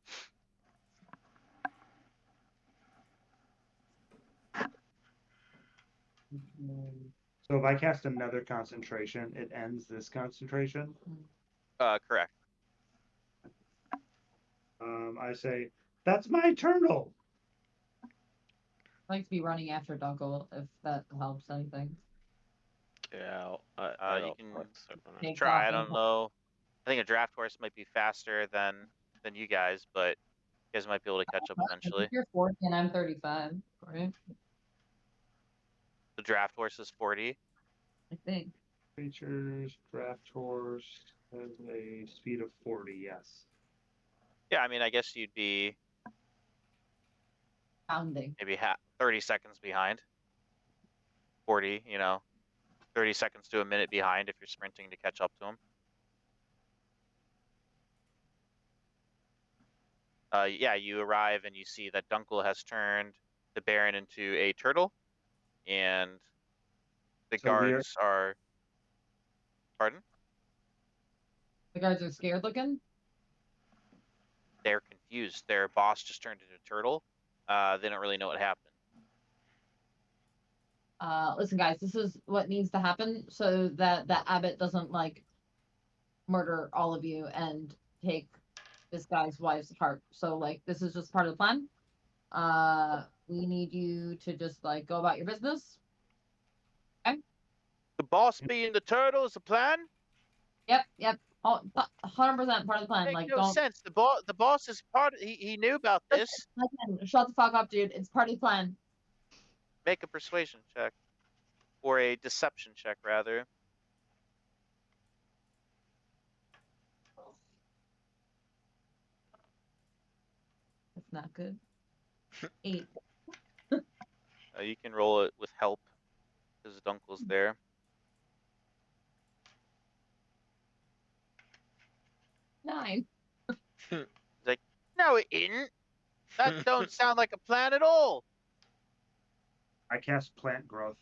So if I cast another concentration, it ends this concentration. Correct. I say, "That's my turtle." I like to be running after Dunkel if that helps anything. Yeah, I You don't can like so much. Takes try. off I don't know. I think a draft horse might be faster than you guys, but you guys might be able to catch up I eventually. think you're 40 and I'm 35, right? The draft horse is 40. I think. Creatures, draft horse has a speed of 40. Yes. Yeah, I mean, I guess you'd be Pounding. maybe 30 seconds behind. 40, 30 seconds to a minute behind if you're sprinting to catch up to him. Yeah, you arrive and you see that Dunkel has turned the Baron into a turtle, and the guards are. Pardon? The guards are scared looking. They're confused. Their boss just turned into a turtle. They don't really know what happened. Listen, guys, this is what needs to happen so that the abbot doesn't murder all of you and take this guy's wife's heart. So this is just part of the plan. We need you to just go about your business. Okay. The boss being the turtle is the plan? Yep. 100% part of the plan. Makes no don't sense. The boss is part. He knew about this. listen, shut the fuck up, dude. It's part of the plan. Make a persuasion check, or a deception check, rather. That's not good. 8. You can roll it with help, because Dunkel's there. 9. He's like, no, it isn't. That don't sound like a plan at all. I cast plant growth.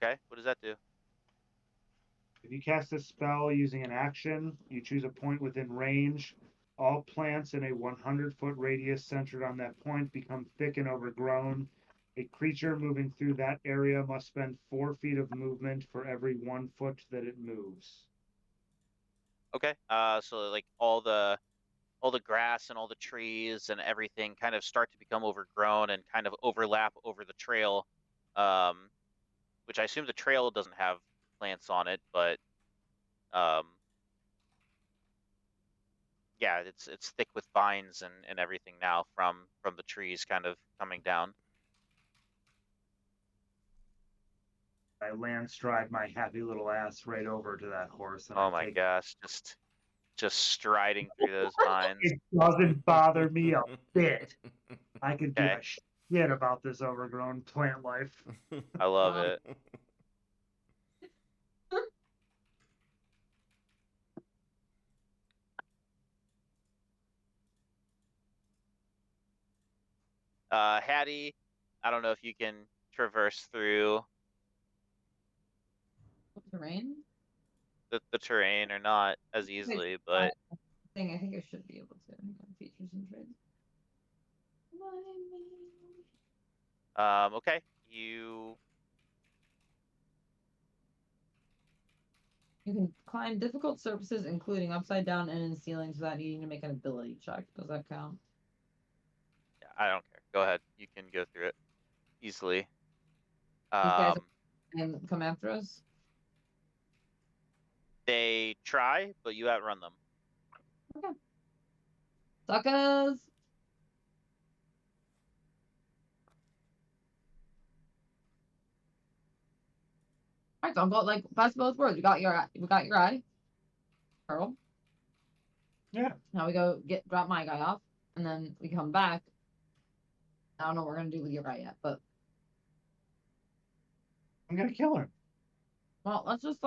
Okay, what does that do? If you cast a spell using an action, you choose a point within range. All plants in a 100-foot radius centered on that point become thick and overgrown. A creature moving through that area must spend 4 feet of movement for every 1 foot that it moves. Okay, so all the grass and all the trees and everything kind of start to become overgrown and kind of overlap over the trail, which I assume the trail doesn't have plants on it, but yeah, it's thick with vines and everything now from the trees kind of coming down. I land stride my happy little ass right over to that horse. And Oh my gosh, just striding through those vines. It doesn't bother me a bit. I could give Okay. a shit about this overgrown plant life. I love it. Hattie, I don't know if you can traverse through Terrain? the terrain or not as easily, but I think I should be able to. Features and trades. okay, you can climb difficult surfaces, including upside down and in ceilings, without needing to make an ability check. Does that count? I don't care. Go ahead. You can go through it easily. These guys are and come after us? They try, but you outrun them. Suckers! Alright, don't go like best of both worlds. We got your eye, Pearl. Yeah. Now we go drop my guy off, and then we come back. I don't know what we're gonna do with your guy yet, but I'm gonna kill him. well, let's just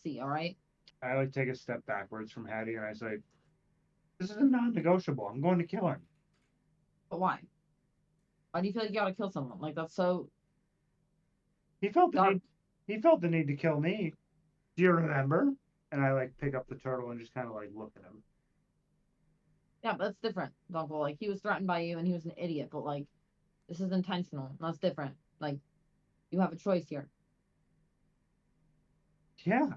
see, all right? I like take a step backwards from Hattie and I say, "This is a non-negotiable. I'm going to kill him." But why? Why do you feel like you gotta kill someone? Like that's so. He felt the God. need. He felt the need to kill me. Do you remember? And I like pick up the turtle and just kind of like look at him. Yeah, but that's different, Dunkel. Like he was threatened by you, and he was an idiot. But like, this is intentional. And that's different. Like, you have a choice here. Yeah,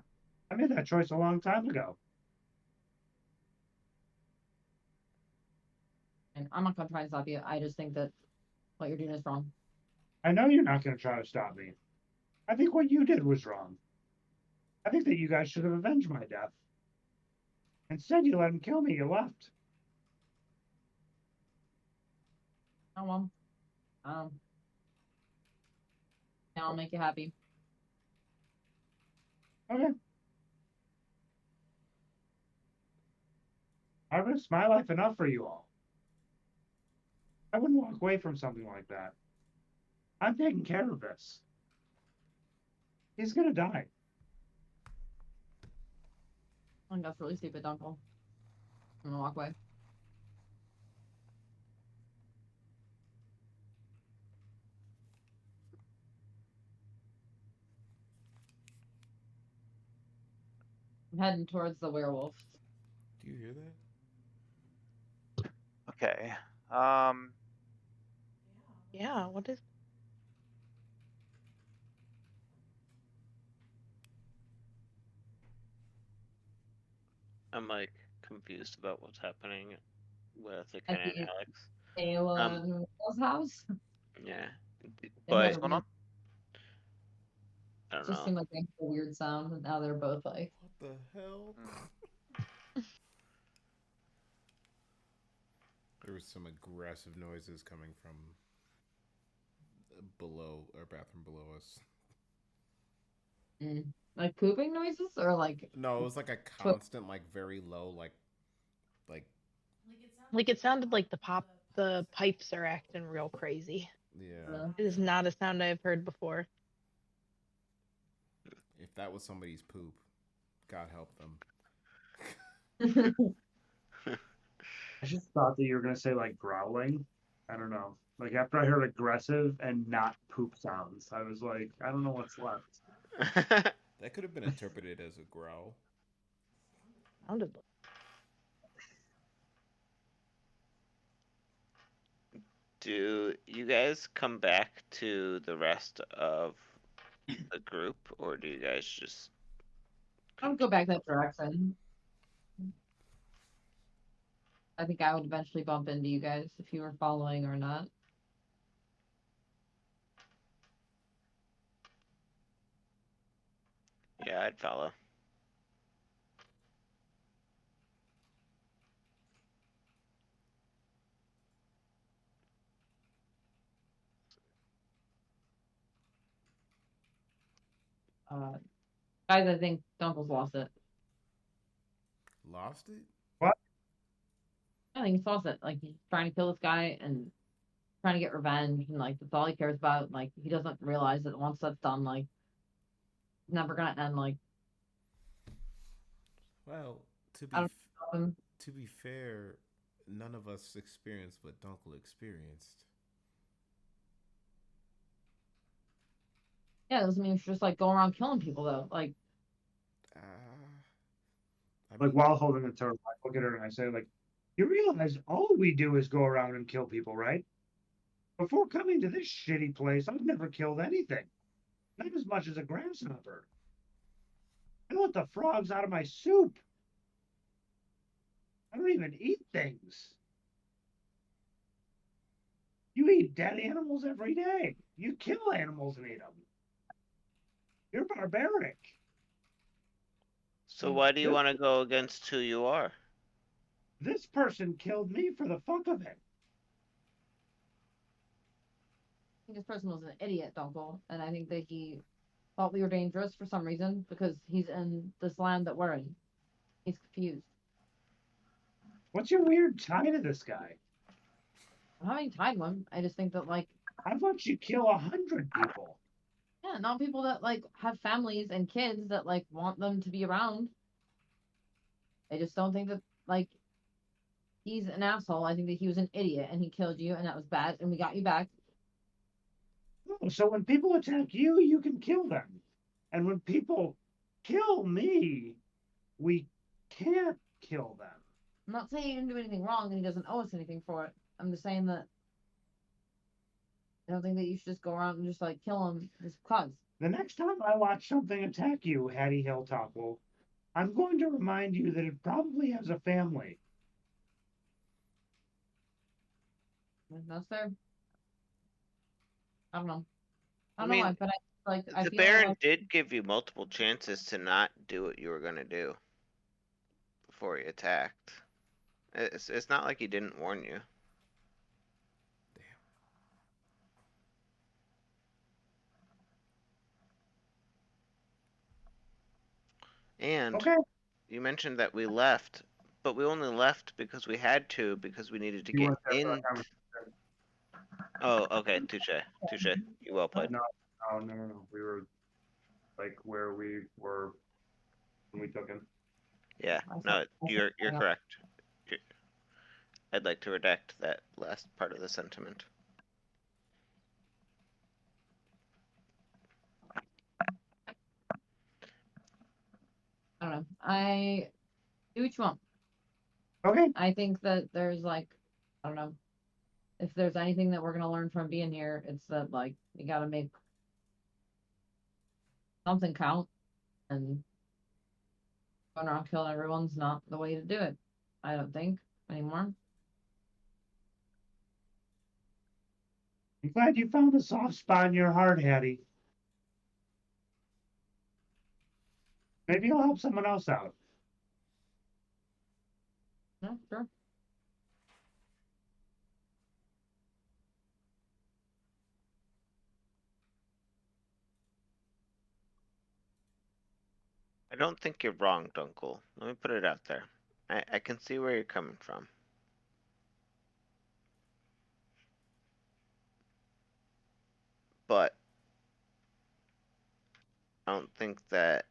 I made that choice a long time ago. And I'm not gonna try and stop you. I just think that what you're doing is wrong. I know you're not going to try to stop me. I think what you did was wrong. I think that you guys should have avenged my death. Instead, you let him kill me. You left. Oh well. Yeah, I'll make you happy. Okay. I risked my life enough for you all. I wouldn't walk away from something like that. I'm taking care of this. He's gonna die. I think that's really stupid, Dunkel. I'm gonna walk away. I'm heading towards the werewolves. Do you hear that? Okay. Yeah, what is. I'm like confused about what's happening with the At Ken and the Alex. Ayla and Will's house. Yeah, They but made What's going on? I It don't just know. seemed like they made a weird sound, and now they're both like. What the hell? There was some aggressive noises coming from below our bathroom below us. Like pooping noises or like. No, it was like a constant, like very low, like. Like it sounded like the pipes are acting real crazy. Yeah. It is not a sound I've heard before. If that was somebody's poop, God help them. I just thought that you were gonna say like growling. I don't know. Like after I heard aggressive and not poop sounds, I was like, I don't know what's left. That could have been interpreted as a growl. Sounded like. Do you guys come back to the rest of the group, or do you guys just? I would go back that direction. I think I would eventually bump into you guys if you were following or not. Yeah, I'd follow. Guys, I think Dunkel's lost it. Lost it? I think he's lost it. Like he's trying to kill this guy and trying to get revenge, and like that's all he cares about. Like he doesn't realize that once that's done, like it's never gonna end. Like Well, to I don't know. to be fair, none of us experienced what Dunkel experienced. Yeah, it doesn't mean you should just like go around killing people though. Like I Like mean, while holding the turtle, I look at her and I say, like, you realize all we do is go around and kill people, right? Before coming to this shitty place, I've never killed anything. Not as much as a grasshopper. I want the frogs out of my soup. I don't even eat things. You eat dead animals every day. You kill animals and eat them. You're barbaric. So why do you This- want to go against who you are? This person killed me for the fuck of it. I think this person was an idiot, Dunkel, and I think that he thought we were dangerous for some reason because he's in this land that we're in. He's confused. What's your weird tie to this guy? I'm not being tied to him. I just think that like, I've watched you kill 100 people. yeah, not people that like have families and kids that like want them to be around. I just don't think that like he's an asshole. I think that he was an idiot and he killed you and that was bad and we got you back. Oh, so when people attack you, you can kill them. And when people kill me, we can't kill them. I'm not saying he didn't do anything wrong and he doesn't owe us anything for it. I'm just saying that I don't think that you should just go around and just like kill him just because. The next time I watch something attack you, Hattie Hilltopple, I'm going to remind you that it probably has a family. That's fair. I don't know. I I don't know why, mean, but I The feel Baron like did give you multiple chances to not do what you were gonna do before he attacked. It's not like he didn't warn you. And Okay. you mentioned that we left, but we only left because we had to, because we needed to You get weren't there for in. that conversation. Oh, okay, touche, touche. You well played. No. We were like where we were when we took him. Yeah, no, you're correct. I'd like to redact that last part of the sentiment. I don't know. I do what you want. Okay. I think that there's like, I don't know, if there's anything that we're gonna learn from being here, it's that like you gotta make something count, and going around killing everyone's not the way to do it. I don't think anymore. I'm glad you found a soft spot in your heart, Hattie. Maybe you'll help someone else out. Yeah, sure. I don't think you're wrong, Dunkel. Let me put it out there. I can see where you're coming from. But I don't think that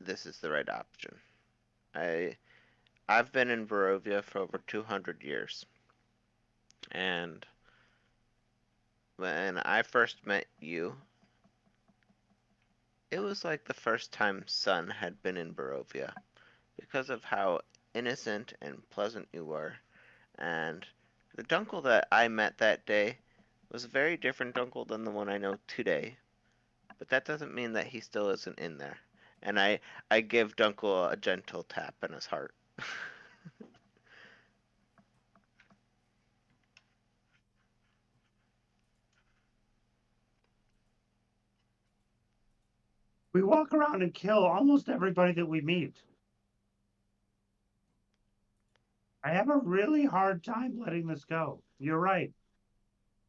this is the right option. I've been in Barovia for over 200 years. And when I first met you, it was like the first time Sun had been in Barovia because of how innocent and pleasant you were. And the Dunkel that I met that day was a very different Dunkel than the one I know today. But that doesn't mean that he still isn't in there. And I give Dunkel a gentle tap in his heart. We walk around and kill almost everybody that we meet. I have a really hard time letting this go. You're right.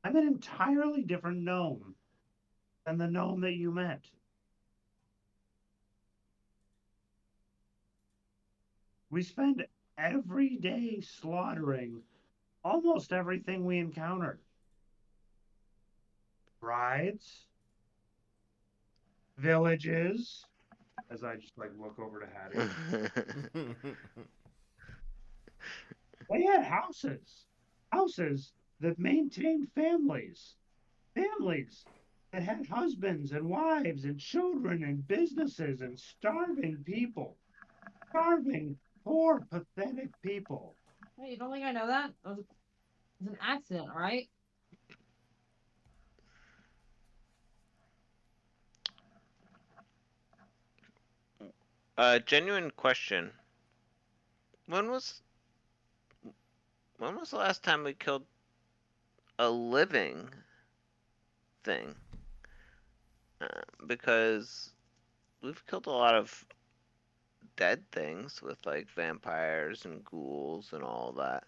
I'm an entirely different gnome than the gnome that you met. We spend every day slaughtering almost everything we encounter. Brides, villages, as I just like look over to Hattie. They had houses that maintained families that had husbands and wives and children and businesses and starving people, starving, poor, pathetic people. Hey, you don't think I know that? It was an accident, all right? Genuine question. When was the last time we killed a living thing. Because we've killed a lot of dead things with like vampires and ghouls and all that.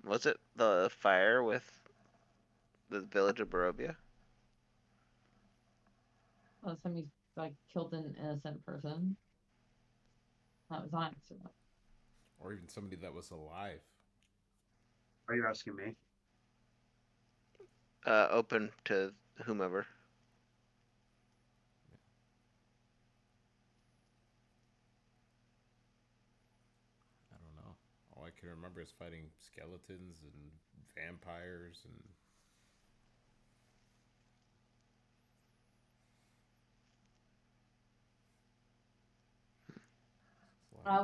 Was it the fire with the village of Barovia? Last time you like killed an innocent person. That was on accident. Or even somebody that was alive. Are you asking me? Open to whomever. I don't know. All I can remember is fighting skeletons and vampires and.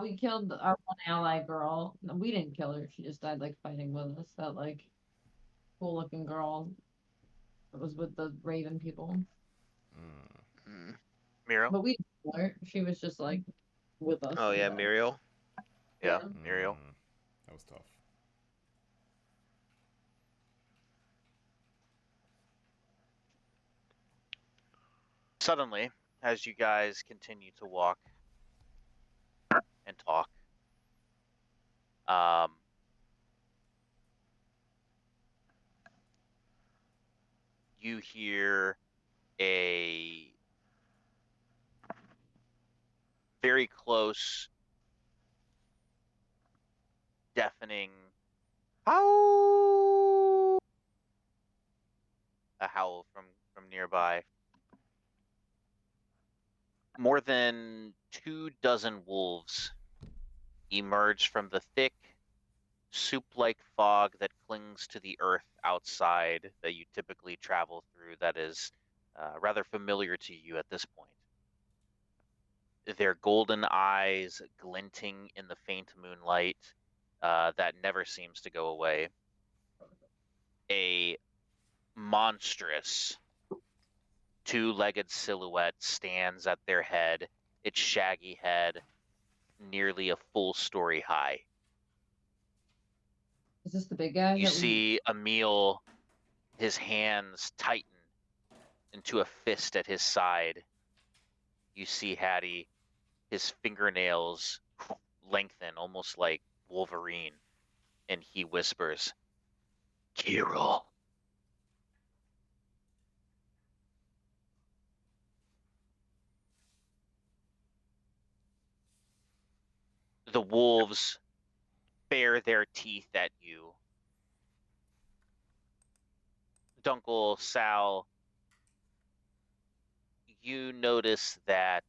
We killed our one ally girl. No, we didn't kill her. She just died like fighting with us. That like cool looking girl that was with the Raven people. Miro? But we didn't kill her. She was just like with us. Oh and yeah, died. Muriel. Yeah, Yeah. Muriel. That was tough. Suddenly, as you guys continue to walk and talk, you hear a very close, deafening howl, a howl from nearby. More than 24 wolves emerge from the thick, soup-like fog that clings to the earth outside that you typically travel through that is rather familiar to you at this point. Their golden eyes glinting in the faint moonlight that never seems to go away. A monstrous two-legged silhouette stands at their head, its shaggy head nearly a full story high. Is this the big guy? You see Emil, his hands tighten into a fist at his side. You see Hattie, his fingernails lengthen almost like Wolverine, and he whispers, Kirill. The wolves bare their teeth at you. Dunkel, Sal, you notice that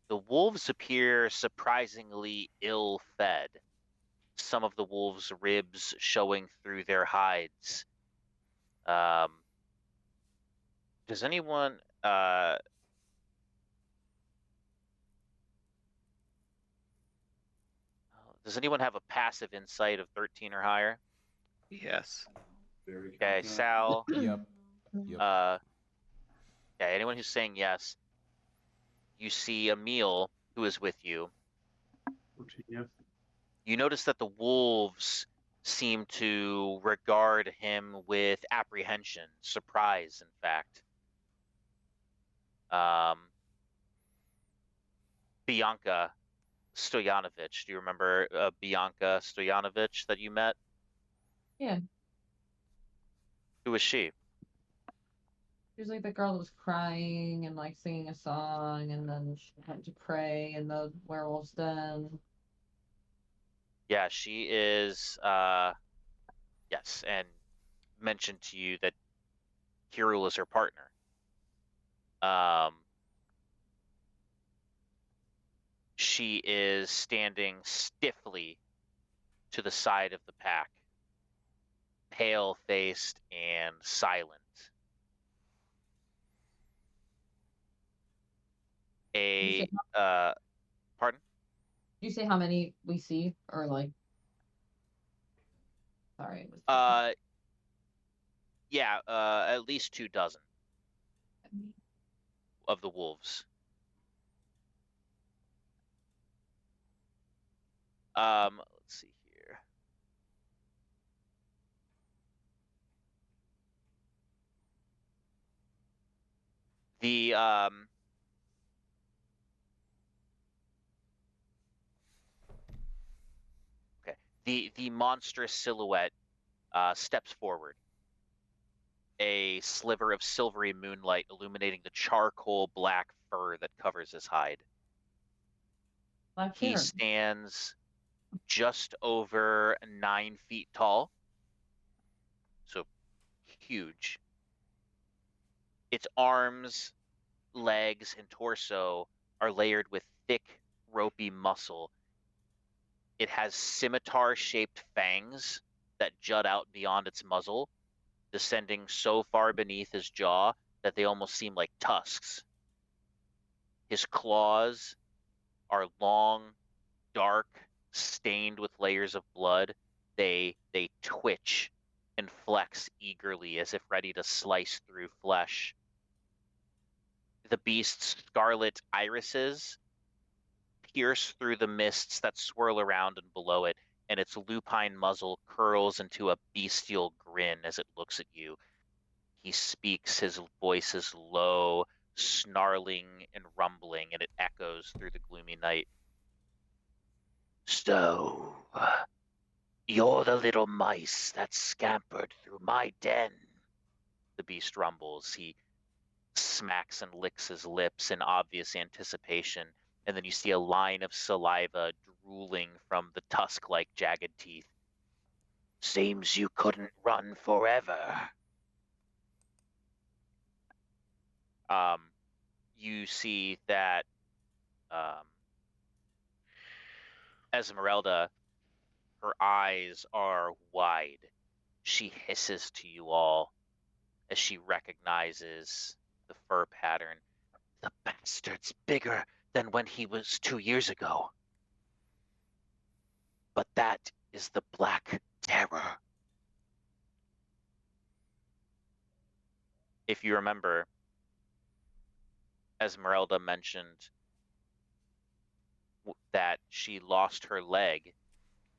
the wolves appear surprisingly ill-fed. Some of the wolves' ribs showing through their hides. Does anyone have a passive insight of 13 or higher? Yes. Okay, Sal. Yep. Yep. Yeah, anyone who's saying yes. You see Emil, who is with you. 14, yeah. You notice that the wolves seem to regard him with apprehension, surprise, in fact. Bianca Stoyanovich. Do you remember Bianca Stoyanovich that you met? Yeah. Who was she? She was like the girl that was crying and like singing a song, and then she went to pray in the werewolf's den. Yeah, she is, yes, and mentioned to you that Kirill is her partner. She is standing stiffly to the side of the pack, pale-faced and silent. Pardon? Did you say how many we see, or like? Sorry, it was. Yeah, at least 24 of the wolves. Let's see here. The okay. The monstrous silhouette steps forward. A sliver of silvery moonlight illuminating the charcoal black fur that covers his hide. Black He Terror. stands just over 9 feet tall. So huge. Its arms, legs, and torso are layered with thick, ropey muscle. It has scimitar-shaped fangs that jut out beyond its muzzle, descending so far beneath his jaw that they almost seem like tusks. His claws are long, dark, stained with layers of blood. They twitch and flex eagerly as if ready to slice through flesh. The beast's scarlet irises pierce through the mists that swirl around and below it, and its lupine muzzle curls into a bestial grin as it looks at you. He speaks, his voice is low, snarling and rumbling, and it echoes through the gloomy night. So, you're the little mice that scampered through my den, the beast rumbles. He smacks and licks his lips in obvious anticipation, and then you see a line of saliva drooling from the tusk-like jagged teeth. Seems you couldn't run forever. You see that Esmeralda, her eyes are wide. She hisses to you all as she recognizes the fur pattern. The bastard's bigger than when he was 2 years ago. But that is the Black Terror. If you remember, Esmeralda mentioned that she lost her leg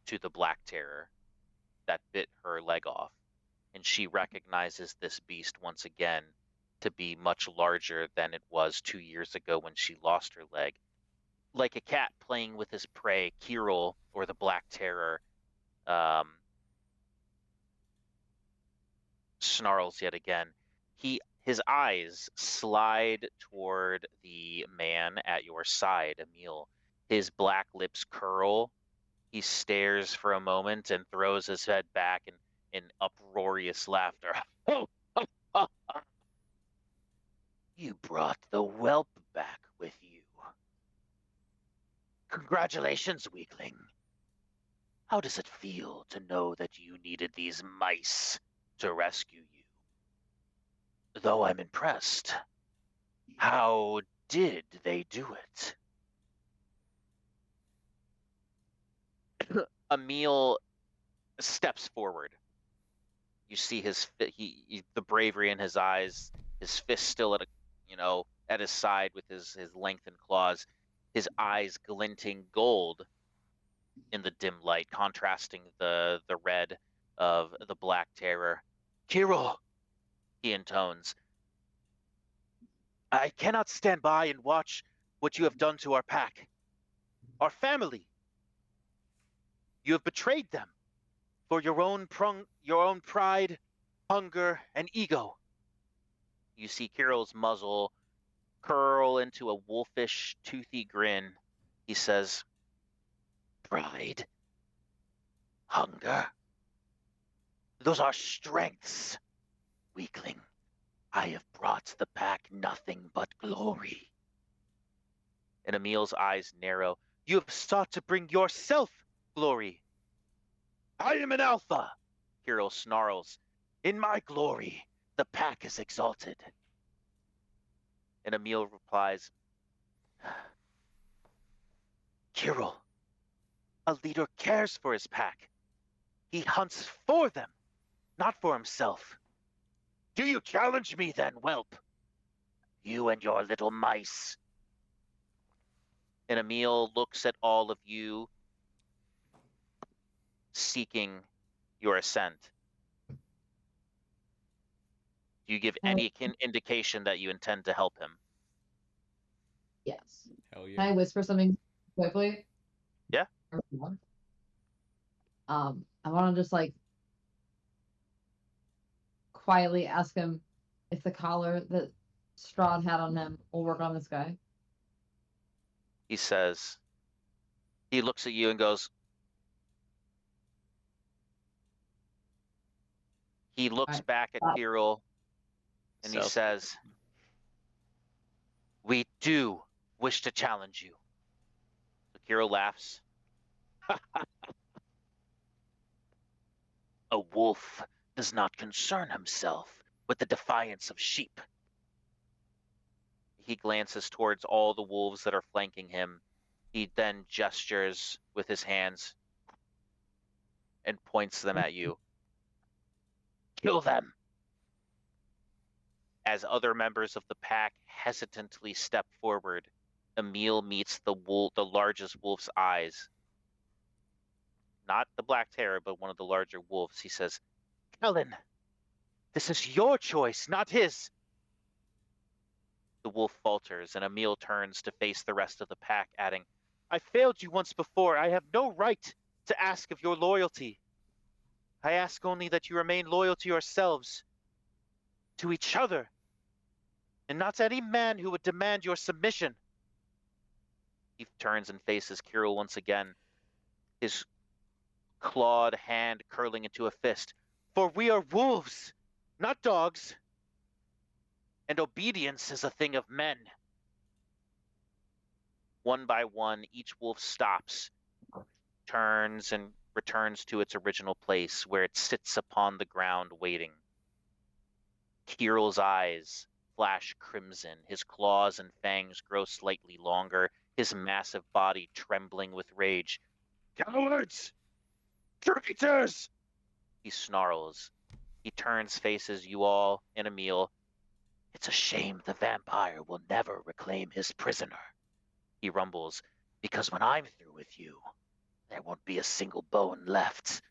to the Black Terror that bit her leg off, and she recognizes this beast once again to be much larger than it was 2 years ago when she lost her leg. Like a cat playing with his prey, Kirill, or the Black Terror, snarls yet again. His eyes slide toward the man at your side, Emil. His black lips curl. He stares for a moment and throws his head back in uproarious laughter. You brought the whelp back with you. Congratulations, weakling. How does it feel to know that you needed these mice to rescue you? Though I'm impressed. How did they do it? Emil steps forward. You see the bravery in his eyes, his fist still at his side with his lengthened claws, his eyes glinting gold in the dim light, contrasting the red of the Black Terror. Kirill, he intones, I cannot stand by and watch what you have done to our pack, our family. You have betrayed them for your own pride, hunger, and ego. You see Kirill's muzzle curl into a wolfish, toothy grin. He says, pride, hunger, those are strengths, weakling. I have brought the pack nothing but glory. And Emil's eyes narrow. You have sought to bring yourself glory. I am an alpha, Kirill snarls. In my glory, the pack is exalted. And Emil replies, Kirill, a leader cares for his pack. He hunts for them, not for himself. Do you challenge me then, whelp? You and your little mice. And Emil looks at all of you, seeking your assent. Do you give Oh. any indication that you intend to help him? Yes. Hell Can yeah. I whisper something quickly? Yeah. I want to just like quietly ask him if the collar that Strahd had on him will work on this guy. He says, he looks at you and goes, he looks Alright, back at stop. Kirill and he Self- says, we do wish to challenge you. So Kirill laughs. A wolf does not concern himself with the defiance of sheep. He glances towards all the wolves that are flanking him. He then gestures with his hands and points them at you. Kill them! As other members of the pack hesitantly step forward, Emil meets the largest wolf's eyes. Not the Black Terror, but one of the larger wolves. He says, Kellen, this is your choice, not his. The wolf falters, and Emil turns to face the rest of the pack, adding, I failed you once before. I have no right to ask of your loyalty. I ask only that you remain loyal to yourselves, to each other, and not to any man who would demand your submission. He turns and faces Kirill once again, his clawed hand curling into a fist. For we are wolves, not dogs, and obedience is a thing of men. One by one, each wolf stops, turns, and returns to its original place, where it sits upon the ground waiting. Kirill's eyes flash crimson, his claws and fangs grow slightly longer, his massive body trembling with rage. Cowards! Traitors! He snarls. He turns, faces you all and Emil. It's a shame the vampire will never reclaim his prisoner, he rumbles, because when I'm through with you, there won't be a single bone left.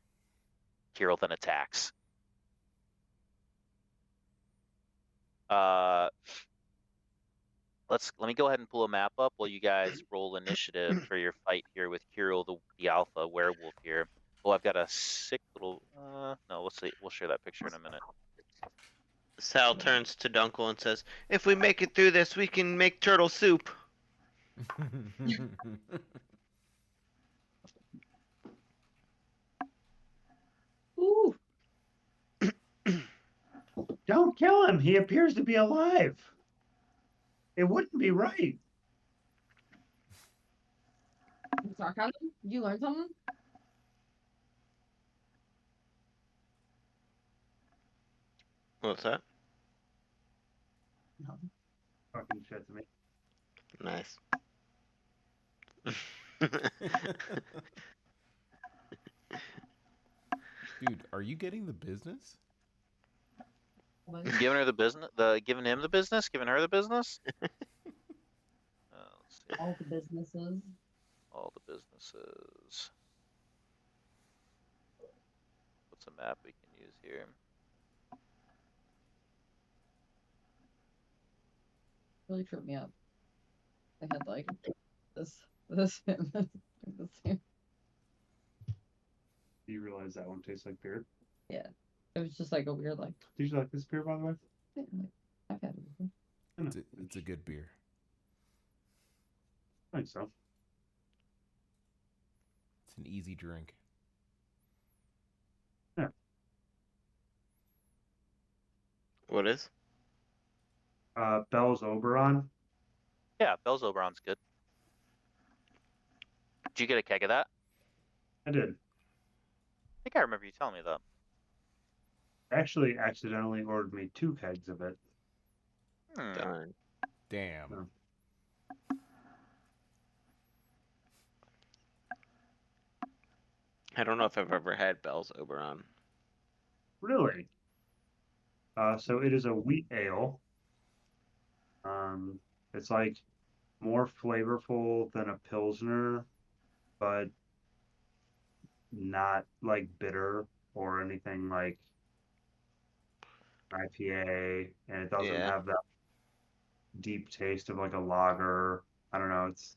Kirill then attacks. Let me go ahead and pull a map up while you guys roll initiative for your fight here with Kirill, the alpha werewolf here. Oh, I've got a sick little. No, we'll see. We'll share that picture in a minute. Sal turns to Dunkel and says, if we make it through this, we can make turtle soup. Ooh. Don't kill him. He appears to be alive. It wouldn't be right. Sarcasm? Did you learn something? What's that? No. Fucking shit to me. Nice. Dude, are you getting the business? Giving her the business, giving him the business, giving her the business. Let's see. All the businesses. All the businesses. What's a map we can use here? Really tripped me up. I had like this the same. Do you realize that one tastes like beer? Yeah. It was just like a weird like. Did you like this beer, by the way? Yeah, like I've had it before. I know. It's a good beer. I think so. It's an easy drink. What is? Bell's Oberon. Yeah, Bell's Oberon's good. Did you get a keg of that? I did. I think I remember you telling me that. Actually, accidentally ordered me 2 kegs of it. Darn. Damn. No. I don't know if I've ever had Bell's Oberon. Really? So it is a wheat ale. It's like more flavorful than a Pilsner, but not like bitter or anything like IPA, and it doesn't Yeah. have that deep taste of like a lager. I don't know. It's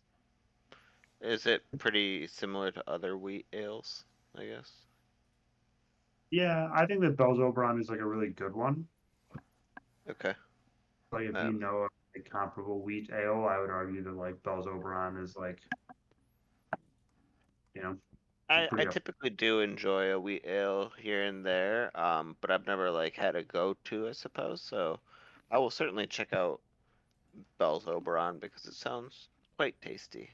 Is it pretty similar to other wheat ales? I guess. yeah. I think that Bell's Oberon is like a really good one. Okay. Like if you know a comparable wheat ale, I would argue that like Bell's Oberon is like, you know, I pretty up. typically do enjoy a wheat ale here and there, but I've never like had a go-to, I suppose. So I will certainly check out Bell's Oberon because it sounds quite tasty.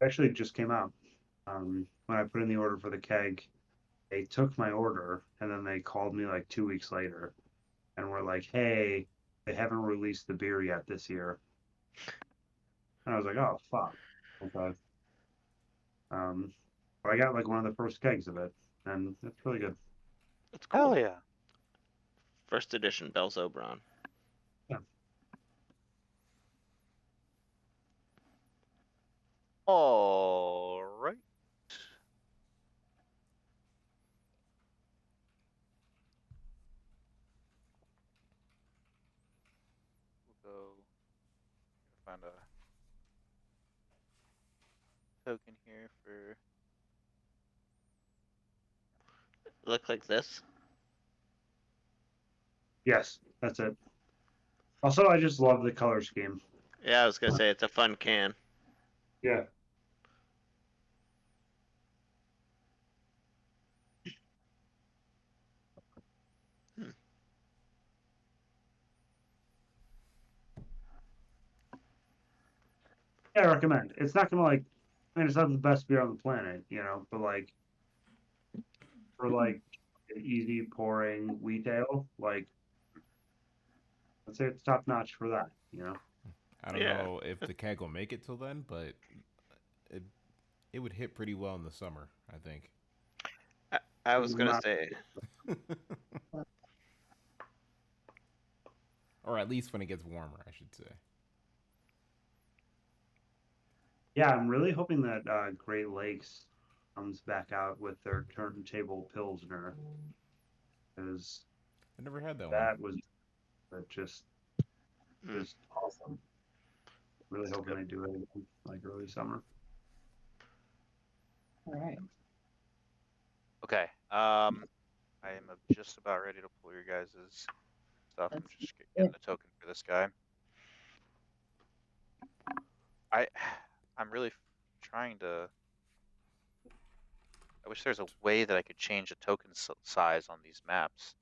Actually just came out. When I put in the order for the keg, they took my order and then they called me like 2 weeks later and were like, "Hey, they haven't released the beer yet this year." And I was like, "Oh fuck." Okay. But I got like one of the first kegs of it, and it's really good. That's cool. Hell yeah. First edition Bell's Oberon. Yeah. All right. We'll go find a token here for. Look like this. Yes, that's it. Also, I just love the color scheme. Yeah, I was gonna say it's a fun can. Yeah. Yeah, I recommend. It's not gonna like, I mean, it's not the best beer on the planet, you know, but like for like an easy pouring wheat ale, like I'd say it's top notch for that, you know. I don't Yeah. know if the keg will make it till then, but it it would hit pretty well in the summer, I think. I was gonna say. Or at least when it gets warmer, I should say. Yeah, I'm really hoping that Great Lakes comes back out with their turntable pilsner, because I never had that one. that was just Mm. awesome. Really hoping they do it in, like early summer. All right. Okay. I am just about ready to pull your guys' stuff. I'm That's just getting it. a token for this guy. I'm really trying to. I wish there's a way that I could change the token size on these maps.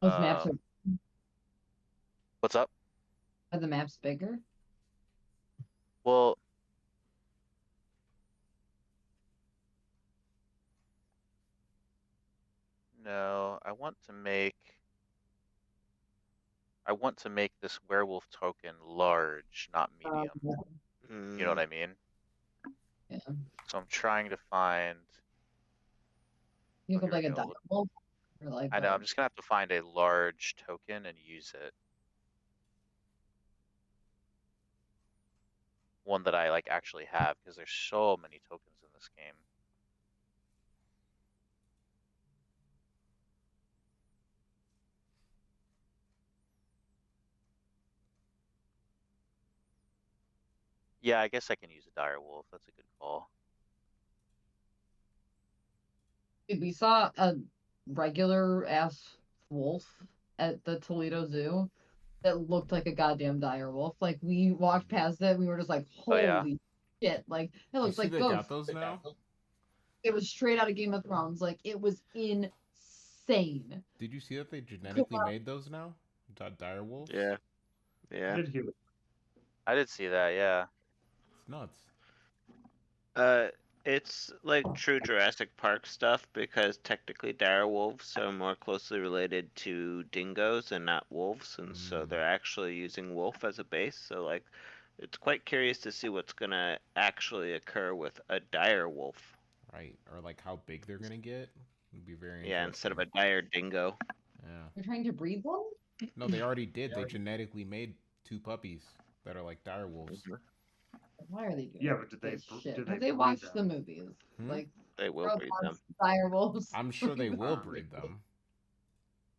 Those maps What's up? are the maps bigger? Well, no, I want to make this werewolf token large, not medium. You know what I mean? Yeah. So I'm trying to find. You Oh, could here like we a go. double or like I know. I'm just gonna have to find a large token and use it. One that I like actually have, because there's so many tokens in this game. Yeah, I guess I can use a dire wolf. That's a good call. Dude, we saw a regular ass wolf at the Toledo Zoo that looked like a goddamn dire wolf. Like we walked past it, we were just like, Oh, yeah. holy shit! Like it You looks see like they ghost. got those now? It was straight out of Game of Thrones. Like it was insane. Did you see that they genetically made those now? Dire wolves? Yeah. I Yeah. did hear it. I did see that. Yeah. It's nuts. It's like true Jurassic Park stuff because technically dire wolves are more closely related to dingoes and not wolves, and so they're actually using wolf as a base. So like, it's quite curious to see what's gonna actually occur with a dire wolf. Right. Or like how big they're gonna get. Would be very Yeah, instead of a dire dingo. Yeah. They're trying to breed them? No, they already did. They genetically made 2 puppies that are like dire wolves. Why are they doing Yeah, but did they this shit? did Have they they breed watched the them? movies? Hmm? Like They will breed them. robots, dire wolves. I'm sure they will breed them.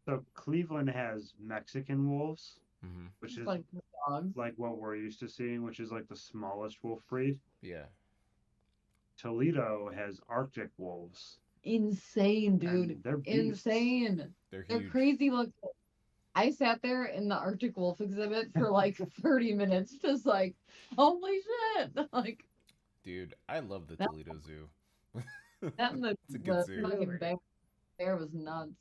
So Cleveland has Mexican wolves, Hmm. which It's is like dogs. like what we're used to seeing, which is like the smallest wolf breed. Yeah. Toledo has Arctic wolves. Insane, dude. And they're beasts. Insane. They're They're huge. crazy looking. I sat there in the Arctic wolf exhibit for like 30 minutes, just like, holy shit! Like Dude, I love the That- Toledo Zoo. that and It's a good the zoo. fucking bear was nuts.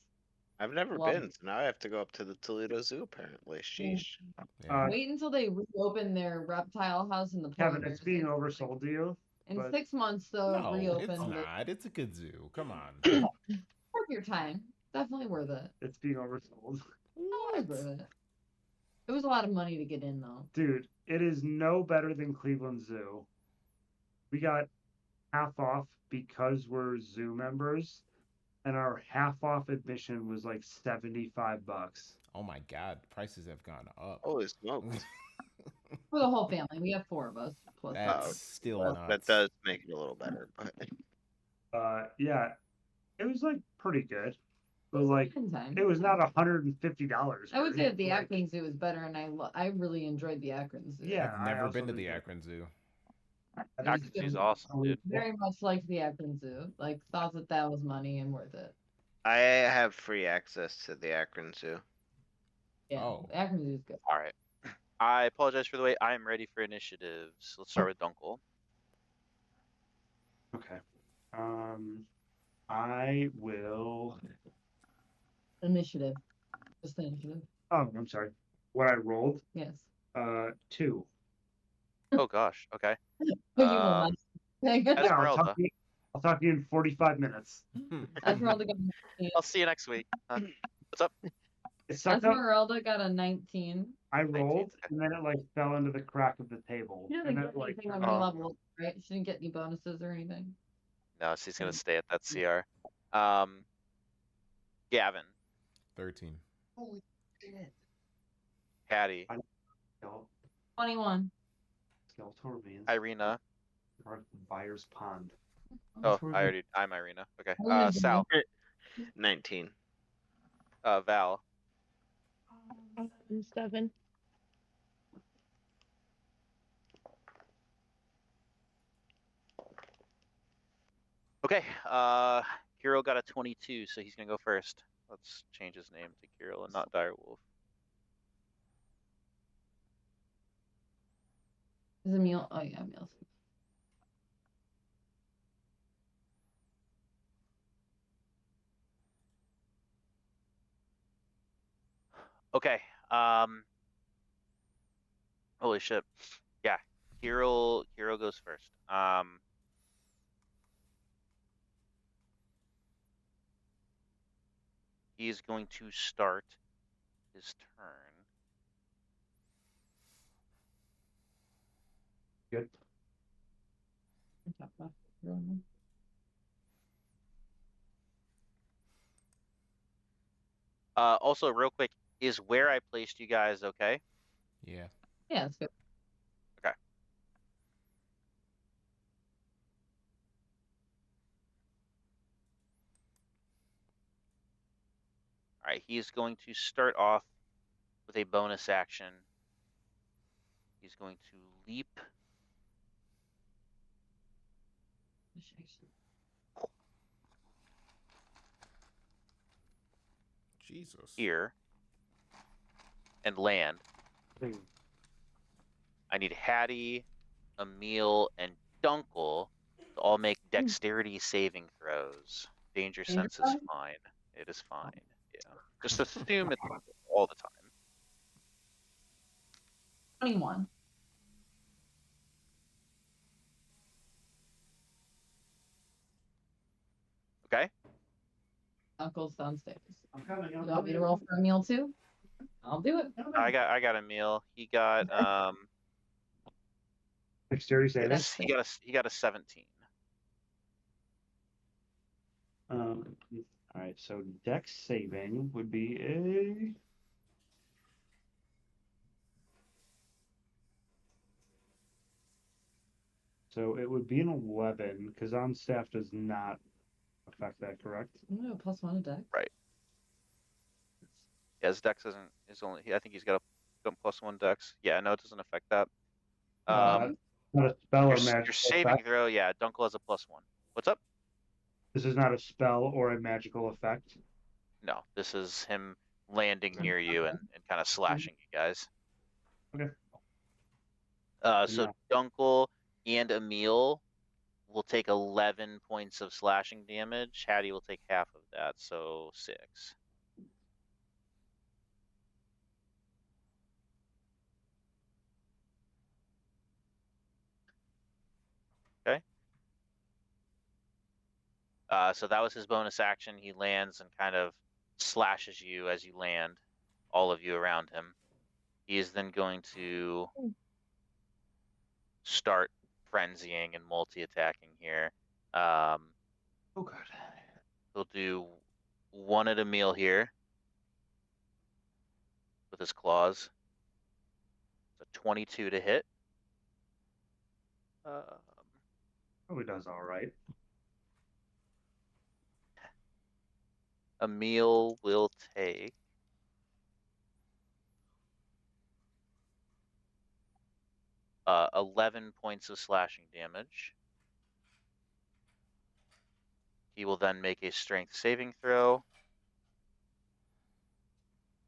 I've never Love been, so now I have to go up to the Toledo Zoo. Apparently, sheesh. Yeah. Wait until they reopen their reptile house in the Kevin, polar it's bears. being Like, oversold to you. in but- 6 months, they'll No, reopen. it's the- not. It's a good zoo. Come on. Worth your time. Definitely worth it. It's being oversold. Always worth it. It was a lot of money to get in though. Dude, it is no better than Cleveland Zoo. We got half off because we're zoo members, and our half off admission was like $75. Oh my God, prices have gone up. Holy smokes! For the whole family. We have 4 of us. Plus That's Oh, still Well, nuts. that does make it a little better, but Yeah, it was like pretty good. But like, fun time. it was not $150. I would for say it, that the like- Akron Zoo is better, and I really enjoyed the Akron Zoo. Yeah, I've I never also been to the think Akron Zoo. that Akron is- Zoo's awesome, dude. Very much liked the Akron Zoo. Like thought that that was money and worth it. I have free access to the Akron Zoo. Yeah, Oh. the Akron Zoo is good. All right. I apologize for the wait. I am ready for initiatives. Let's start with Dunkel. Okay. I will. Initiative. Just the initiative. Oh, I'm sorry. What I rolled? Yes. 2. Oh gosh. Okay. But you will not. Yeah, I'll Esmeralda. talk to you in 45 minutes. Esmeralda got I'll see you next week. What's up? It sucked up. Esmeralda got a 19. I rolled, okay. and then it like fell into the crack of the table. She doesn't And get it, like, anything on turned her off. level, right? She didn't get any bonuses or anything. No, she's gonna stay at that CR. Gavin, 13. Holy shit. Hattie, Skeletor 21. remains. Irina. Buyer's Pond. Oh, I'm Irina. Okay. Irina's the Sal, 19. Val, 7. okay. Kirill got a 22, so he's gonna go first. Let's change his name to Kirill and not Direwolf. Is Emil? Oh yeah, Emil's. Okay. Holy shit. Yeah. Kirill goes first. He's going to start his turn. Good. Also, real quick, is where I placed you guys okay? Yeah. Yeah, it's good. All right, he's going to start off with a bonus action. He's going to leap Jesus. here and land. I need Hattie, Emil, and Dunkel to all make dexterity saving throws. Danger Danger sense is side? fine. It is fine. Yeah. Just assume it's all the time. 21. Okay? Uncle's downstairs. I'm coming. You want me to roll for a meal too? I'll do it. I got Emil. He got Dexterity saving. That's he got a 17. All right, so Dex saving would be a. So it would be an 11 because on staff does not affect that, correct? I'm gonna do a +1 attack. Right. Yeah, his dex is only. I think he's got a +1 dex. Yeah, no, it doesn't affect that. Not a spell or Your magical saving effect. throw, yeah, Dunkel has a +1. What's up? This is not a spell or a magical effect. No, this is him landing near you and kind of slashing you guys. Okay. So Yeah. Dunkel and Emil will take 11 points of slashing damage. Hattie will take half of that, so 6. Okay. So that was his bonus action. He lands and kind of slashes you as you land, all of you around him. He is then going to start frenzying and multi-attacking here. Oh god. He'll do one at Emil here with his claws. It's a 22 to hit. Probably does all right. Emil will take 11 points of slashing damage. He will then make a strength saving throw.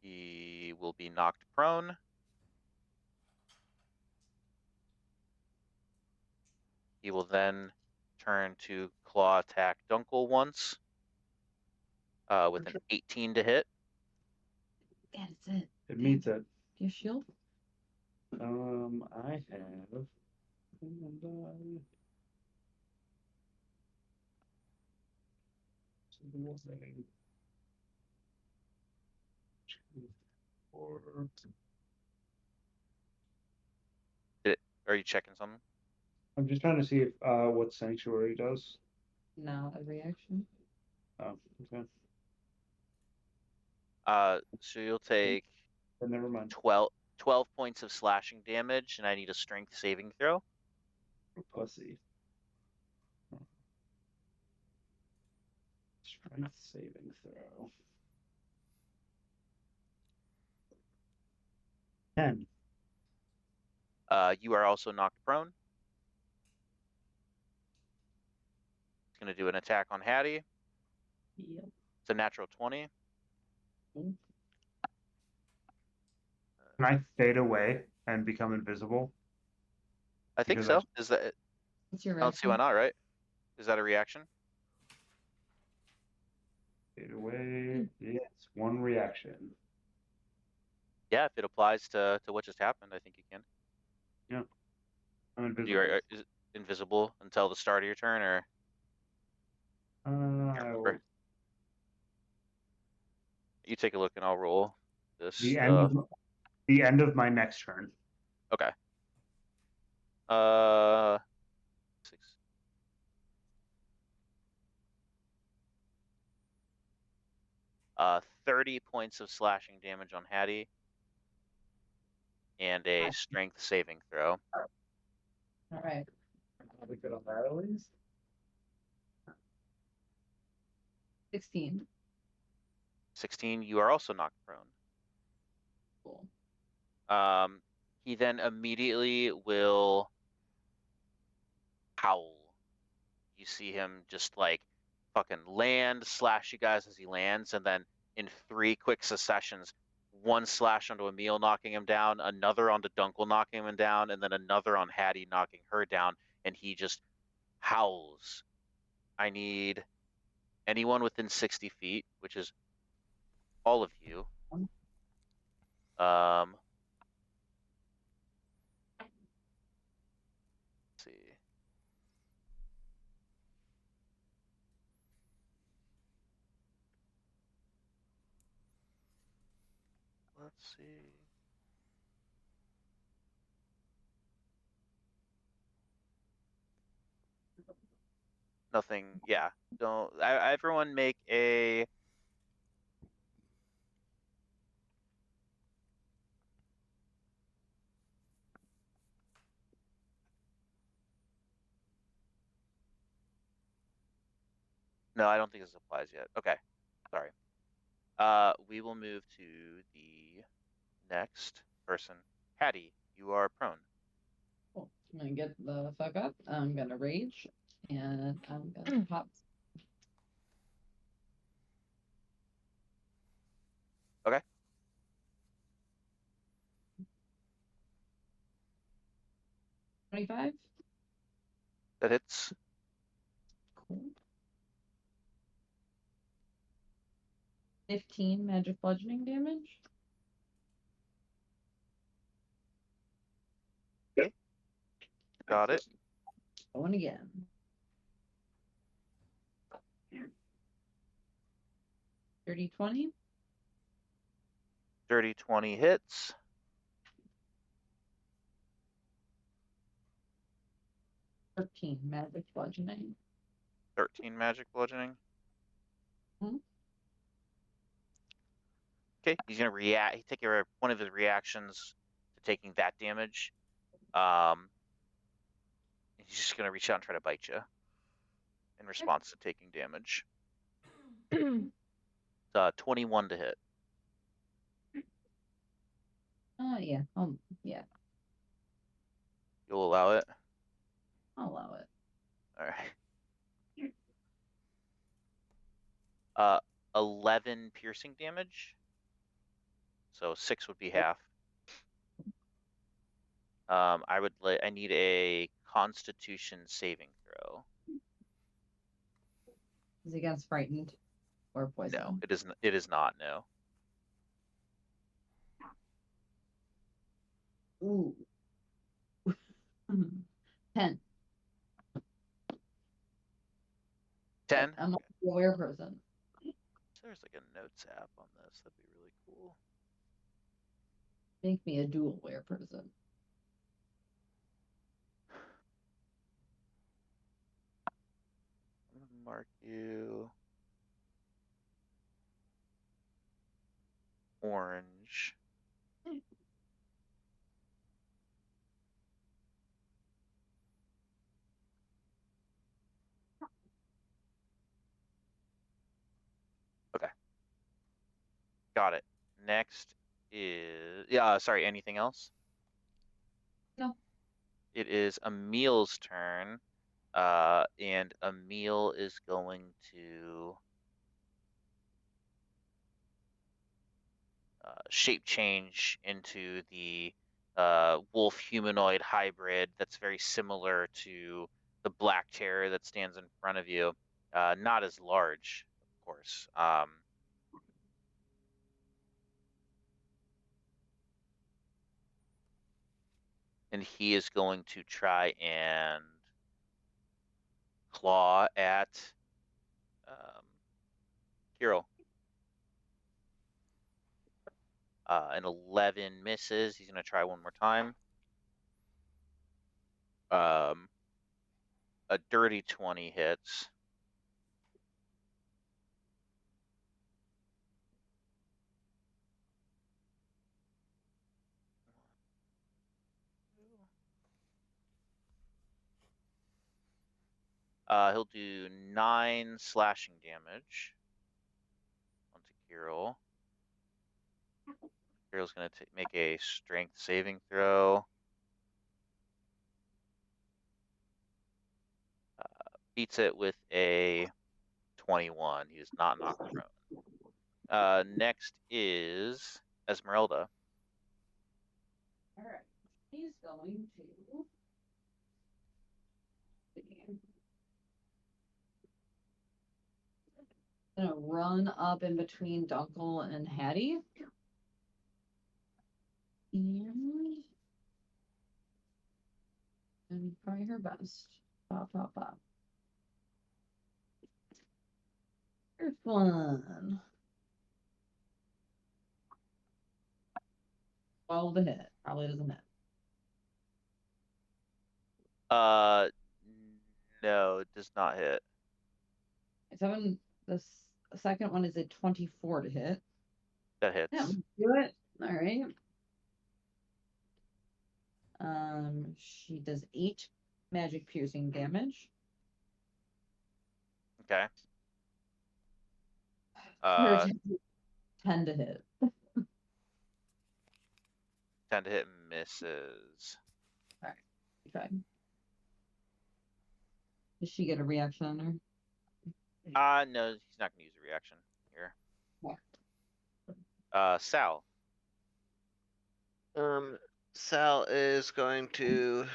He will be knocked prone. He will then turn to claw attack Dunkel once with an 18 to hit. Yeah, that's it. It meets it. Your shield? I have. And, Are you checking something? I'm just trying to see if what sanctuary does. No, a reaction. Oh, okay. So you'll take Then never mind. 12 points of slashing damage, and I need a strength saving throw. Pussy. Strength saving throw. 10. You are also knocked prone. It's going to do an attack on Hattie. Yep. It's a natural 20. Can I fade away and become invisible? I think Because so. Is that? What's your I don't see why reaction? not, right? Is that a reaction? Fade away. Yes, one reaction. Yeah, if it applies to what just happened, I think you can. I'm invisible. Is it invisible until the start of your turn, or? I'll- You take a look and I'll roll this. the end of my next turn. Okay. 6. 30 points of slashing damage on Hattie, and a strength saving throw. All right. Are we good on that at least? 16. 16. You are also knocked prone. Cool. He then immediately will howl. You see him just like fucking land, slash you guys as he lands, and then in 3 quick successions, one slash onto Emil, knocking him down, another onto Dunkel, knocking him down, and then another on Hattie, knocking her down, and he just howls. I need anyone within 60 feet, which is all of you. Let's see. Let's see. Nothing. Yeah. Don't. Everyone make a. No, I don't think this applies yet. Okay, sorry. We will move to the next person. Hattie, you are prone. Cool. I'm gonna get the fuck up. I'm gonna rage, and I'm gonna pop. Okay. $25. That hits. Cool. 15 magic bludgeoning damage. Got it. Going again. Dirty 20. Dirty 20 hits. 13 magic bludgeoning. 13 magic bludgeoning. Mhm. Okay, he's gonna react. He take one of his reactions to taking that damage. He's just gonna reach out and try to bite you in response to taking damage. 21 to hit. Yeah. Yeah. You'll allow it. I'll allow it. All right. 11 piercing damage. So 6 would be half. I need a Constitution saving throw. Is it against frightened or poison? No, it isn't. It is not. No. Ooh. 10. 10. I'm a aware person. There's like a notes app on this. That'd be really cool. Make me a dual aware person. I'm gonna mark you orange. Okay. Got it. Next is sorry, anything else? No. It is Emil's turn. And Emil is going to shape change into the wolf humanoid hybrid that's very similar to the black terror that stands in front of you. Not as large, of course. And he is going to try and claw at Kirill. An 11 misses. He's going to try one more time. A dirty 20 hits. He'll do 9 slashing damage onto Kirill. Kirill's going to make a strength saving throw. Beats it with a 21. He is not knocked prone. Next is Esmeralda. All right. He's going to. Gonna run up in between Dunkel and Hattie. And try her best. Pop, pop, pop. First one. 12 to hit. Probably doesn't hit. No, it does not hit. The second one is a 24 to hit. That hits. Yeah, do it. All right. She does 8 magic piercing damage. Okay. Uh, 10 to hit. 10 to hit misses. Alright, try. Does she get a reaction on her? No, he's not gonna use a reaction here. Yeah. Sal. Sal is going to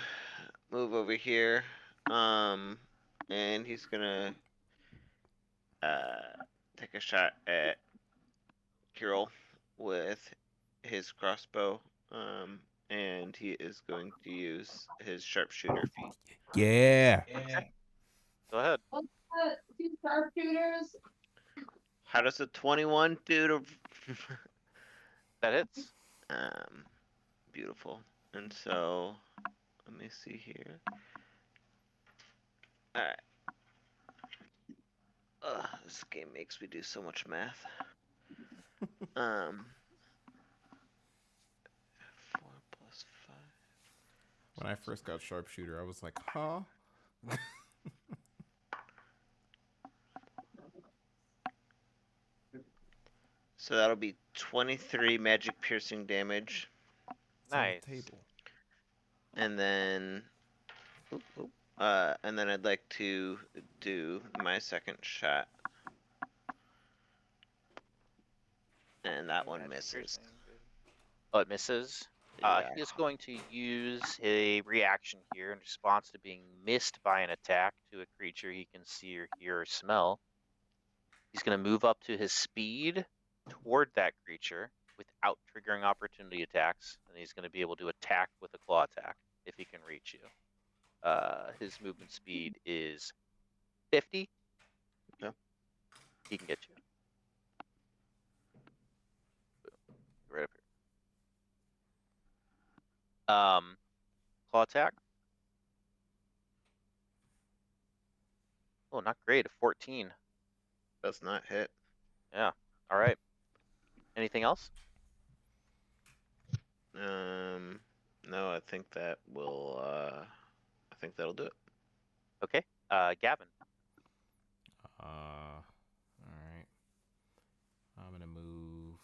move over here. And he's gonna take a shot at Kirill with his crossbow. And he is going to use his sharpshooter feat. Yeah. Go ahead. What's that? 2 sharpshooters? How does a 21 do to? That hits. Beautiful. And so, let me see here. All right. This game makes me do so much math. 4 plus 5. When I first got sharpshooter, I was like, huh? So that'll be 23 magic piercing damage. It's on the Nice. table. And then I'd like to do my second shot. And that one Magic misses. piercing. Oh, it misses. Yeah. He is going to use a reaction here in response to being missed by an attack to a creature he can see or hear or smell. He's going to move up to his speed toward that creature without triggering opportunity attacks, and he's going to be able to attack with a claw attack if he can reach you. His movement speed is 50. Yeah. He can get you. Right up here. Claw attack. Oh, not great. A 14. Does not hit. Yeah. All right. Anything else? No, I think that will. I think that'll do it. Okay. Gavin. All right. I'm gonna move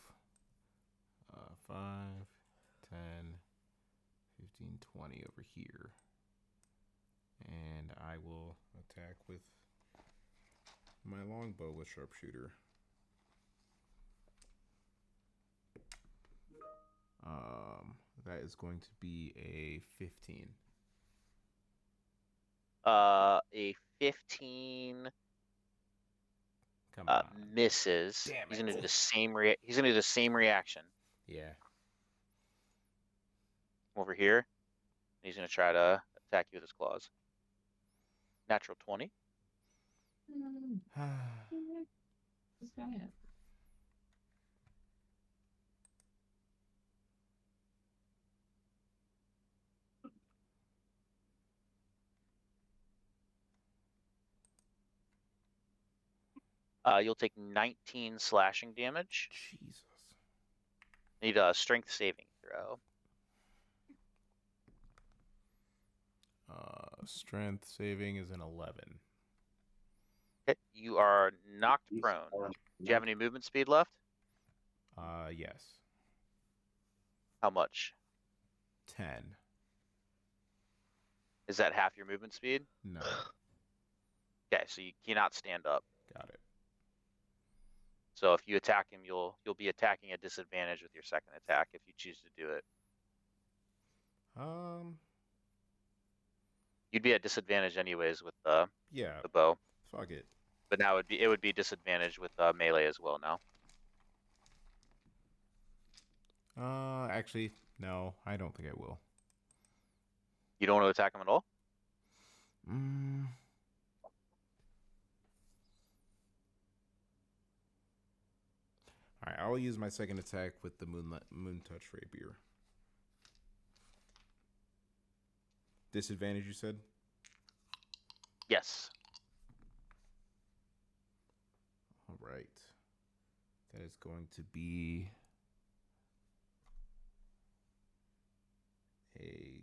5, 10, 15, 20 over here. And I will attack with my longbow with sharpshooter. That is going to be a 15. A 15 Come on. misses. Damn He's gonna do it. the same he's gonna do the same reaction Yeah. over here. He's gonna try to attack you with his claws. Natural 20. This guy is. You'll take 19 slashing damage. Jesus. Need a strength saving throw. Strength saving is an 11. Okay. You are knocked prone. Do you have any movement speed left? Yes. How much? 10. Is that half your movement speed? No. Okay, so you cannot stand up. Got it. So if you attack him, you'll be attacking at disadvantage with your second attack if you choose to do it. You'd be at disadvantage anyways with the Yeah. bow, Fuck it. but now it would be disadvantage with melee as well now. Actually, no, I don't think I will. You don't want to attack him at all? Alright, I'll use my second attack with the moon touch rapier. Disadvantage, you said? Yes. Alright. That is going to be a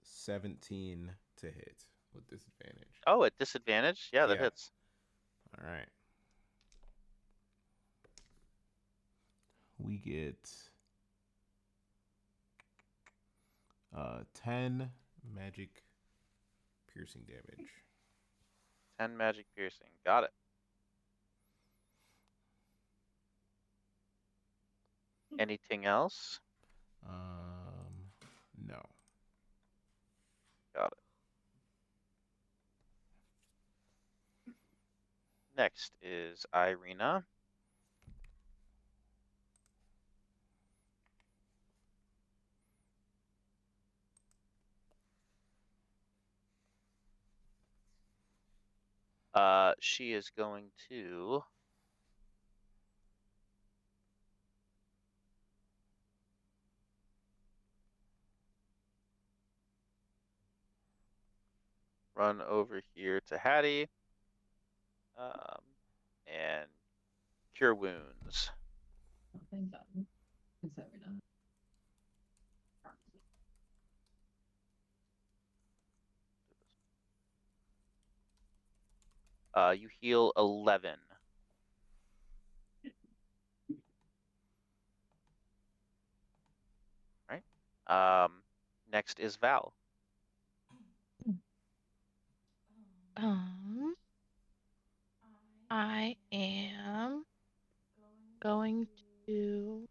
17 to hit with disadvantage. Oh, at disadvantage? Yeah, that Yeah. hits. Alright. we get 10 magic piercing damage. 10 magic piercing. Got it. Anything else? No. Got it. Next is Irina. She is going to run over here to Hattie, and cure wounds. Oh, thank God. It's that we're done. You heal 11. Right. Next is Val. I am going to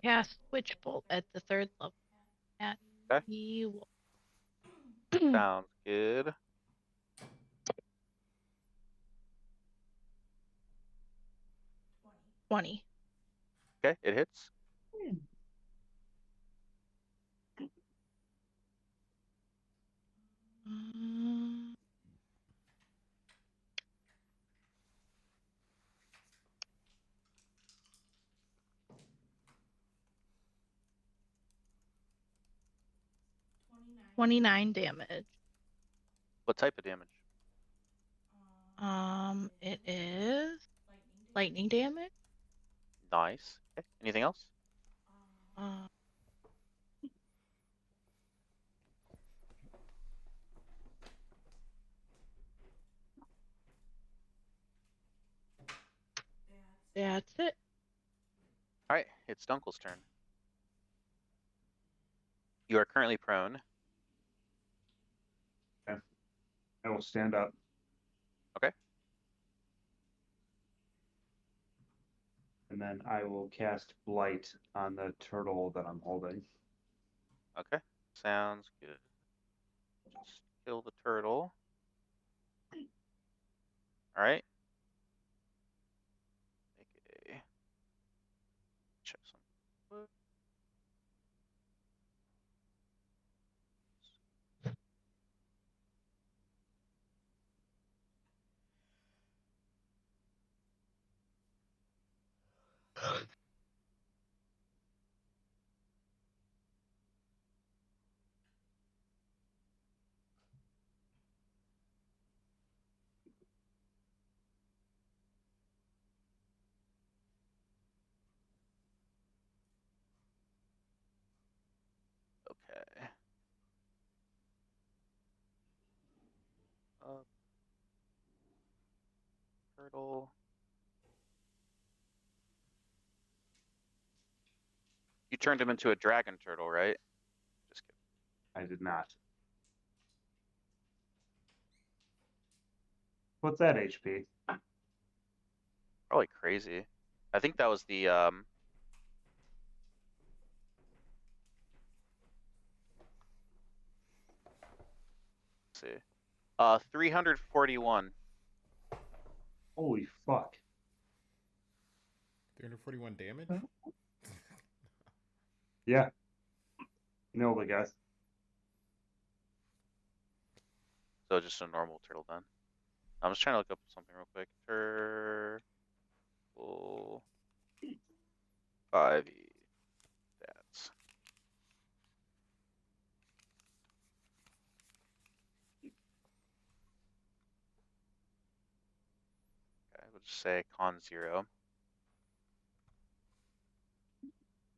cast Witch Bolt at the 3rd level at Okay. the wolf. Sounds good. $20. Okay, it hits. Um, $29 damage. What type of damage? It is lightning damage. Nice. Okay. Anything else? Uh, that's it. All right, it's Dunkel's turn. You are currently prone. I will stand up. Okay. And then I will cast Blight on the turtle that I'm holding. Okay. Sounds good. Just kill the turtle. All right. Make a check some. Okay. Turtle. You turned him into a dragon turtle, right? Just kidding. I did not. What's that HP? Probably crazy. I think that was the let's see. 341. Holy fuck. 341 damage? Yeah. Nailed it, guys. So just a normal turtle then. I'm just trying to look up something real quick. Turtle 5e stats. say con 0.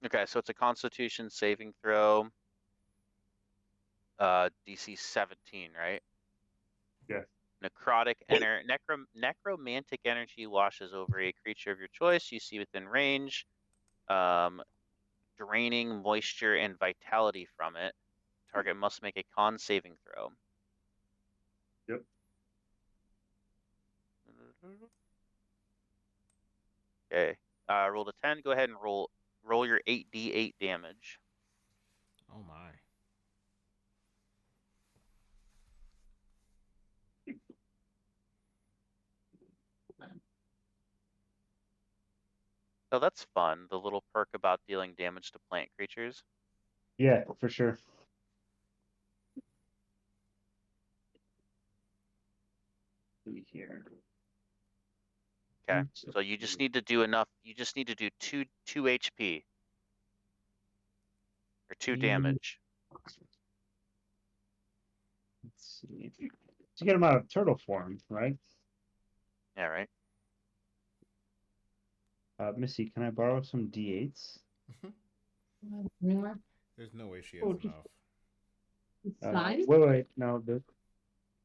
Okay, so it's a Constitution saving throw. DC 17, right? Yeah. Necromantic energy washes over a creature of your choice you see within range, draining moisture and vitality from it. Target must make a con saving throw. Yep. Okay. Rolled a 10. Go ahead and roll your 8d8 damage. Oh my. So that's fun. The little perk about dealing damage to plant creatures. Yeah, for sure. See here. Okay. So you just need to do enough. You just need to do 2 HP or 2 damage. Let's see. To get him out of turtle form, right? Yeah, right. Missy, can I borrow some D8s? Anywhere? There's no way she Oh, has just- enough. Size? Wait, no.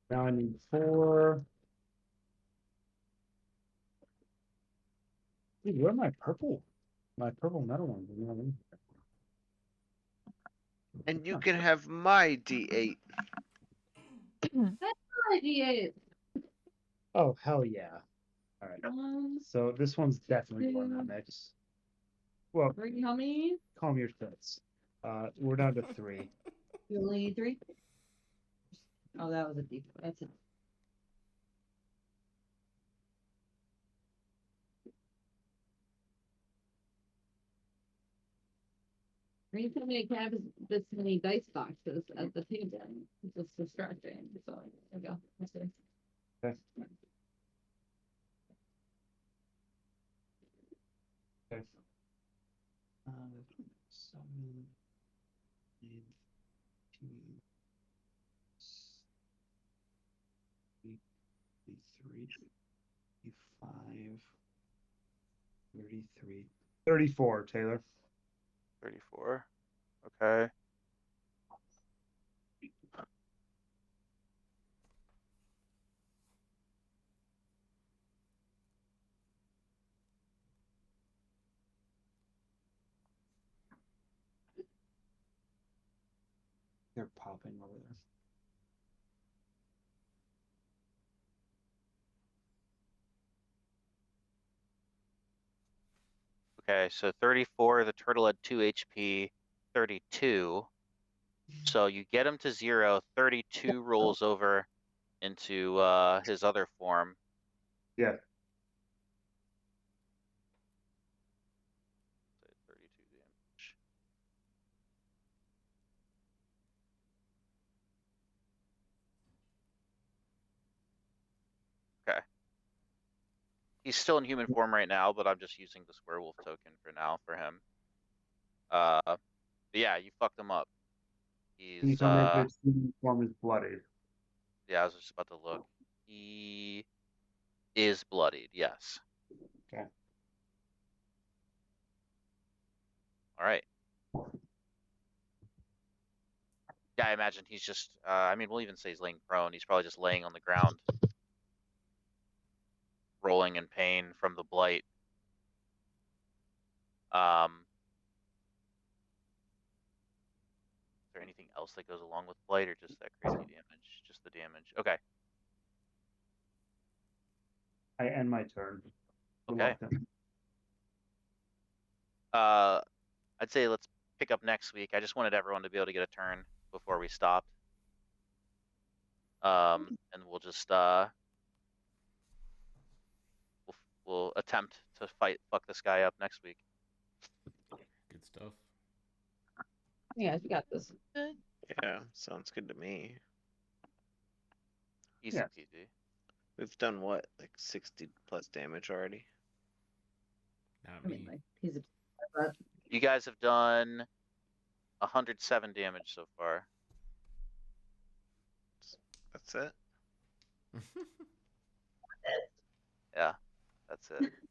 Now I need 4. Dude, where are my purple metal ones? You know what I mean? And you can have my D8. Idea. Oh, hell yeah. All right. So this one's definitely going in the two, mix. Well, Three, how many? calm your tits. We're down to 3. You only need 3? Oh, that was a deep. That's it. Every time I have this many dice boxes at the table, it's just distracting. So there we go. That's it. Okay. Okay. 7, 8, 33, 35, 33, 34, Taylor. 34. Okay. They're popping over there. Okay, so 34, the turtle had 2 HP, 32. So you get him to 0, 32 rolls over into his other form. Yeah. 32 damage. Okay. He's still in human form right now, but I'm just using the square wolf token for now for him. But yeah, you fucked him up. Can you He's tell me if his human form is bloodied? yeah, I was just about to look. He is bloodied, yes. Okay. All right. Yeah, I imagine he's just I mean, we'll even say he's laying prone. He's probably just laying on the ground, rolling in pain from the blight. Is there anything else that goes along with blight, or just that crazy damage? Just the damage. Okay. I end my turn. Okay. Reluctant. I'd say let's pick up next week. I just wanted everyone to be able to get a turn before we stopped. And we'll just we'll attempt to fuck this guy up next week. Good stuff. Yeah, you got this. Yeah, sounds good to me. Easy Yeah. peasy. We've done what, like 60 plus damage already? Not I mean, me. like, he's a. But You guys have done 107 damage so far. That's it? Yeah. That's it.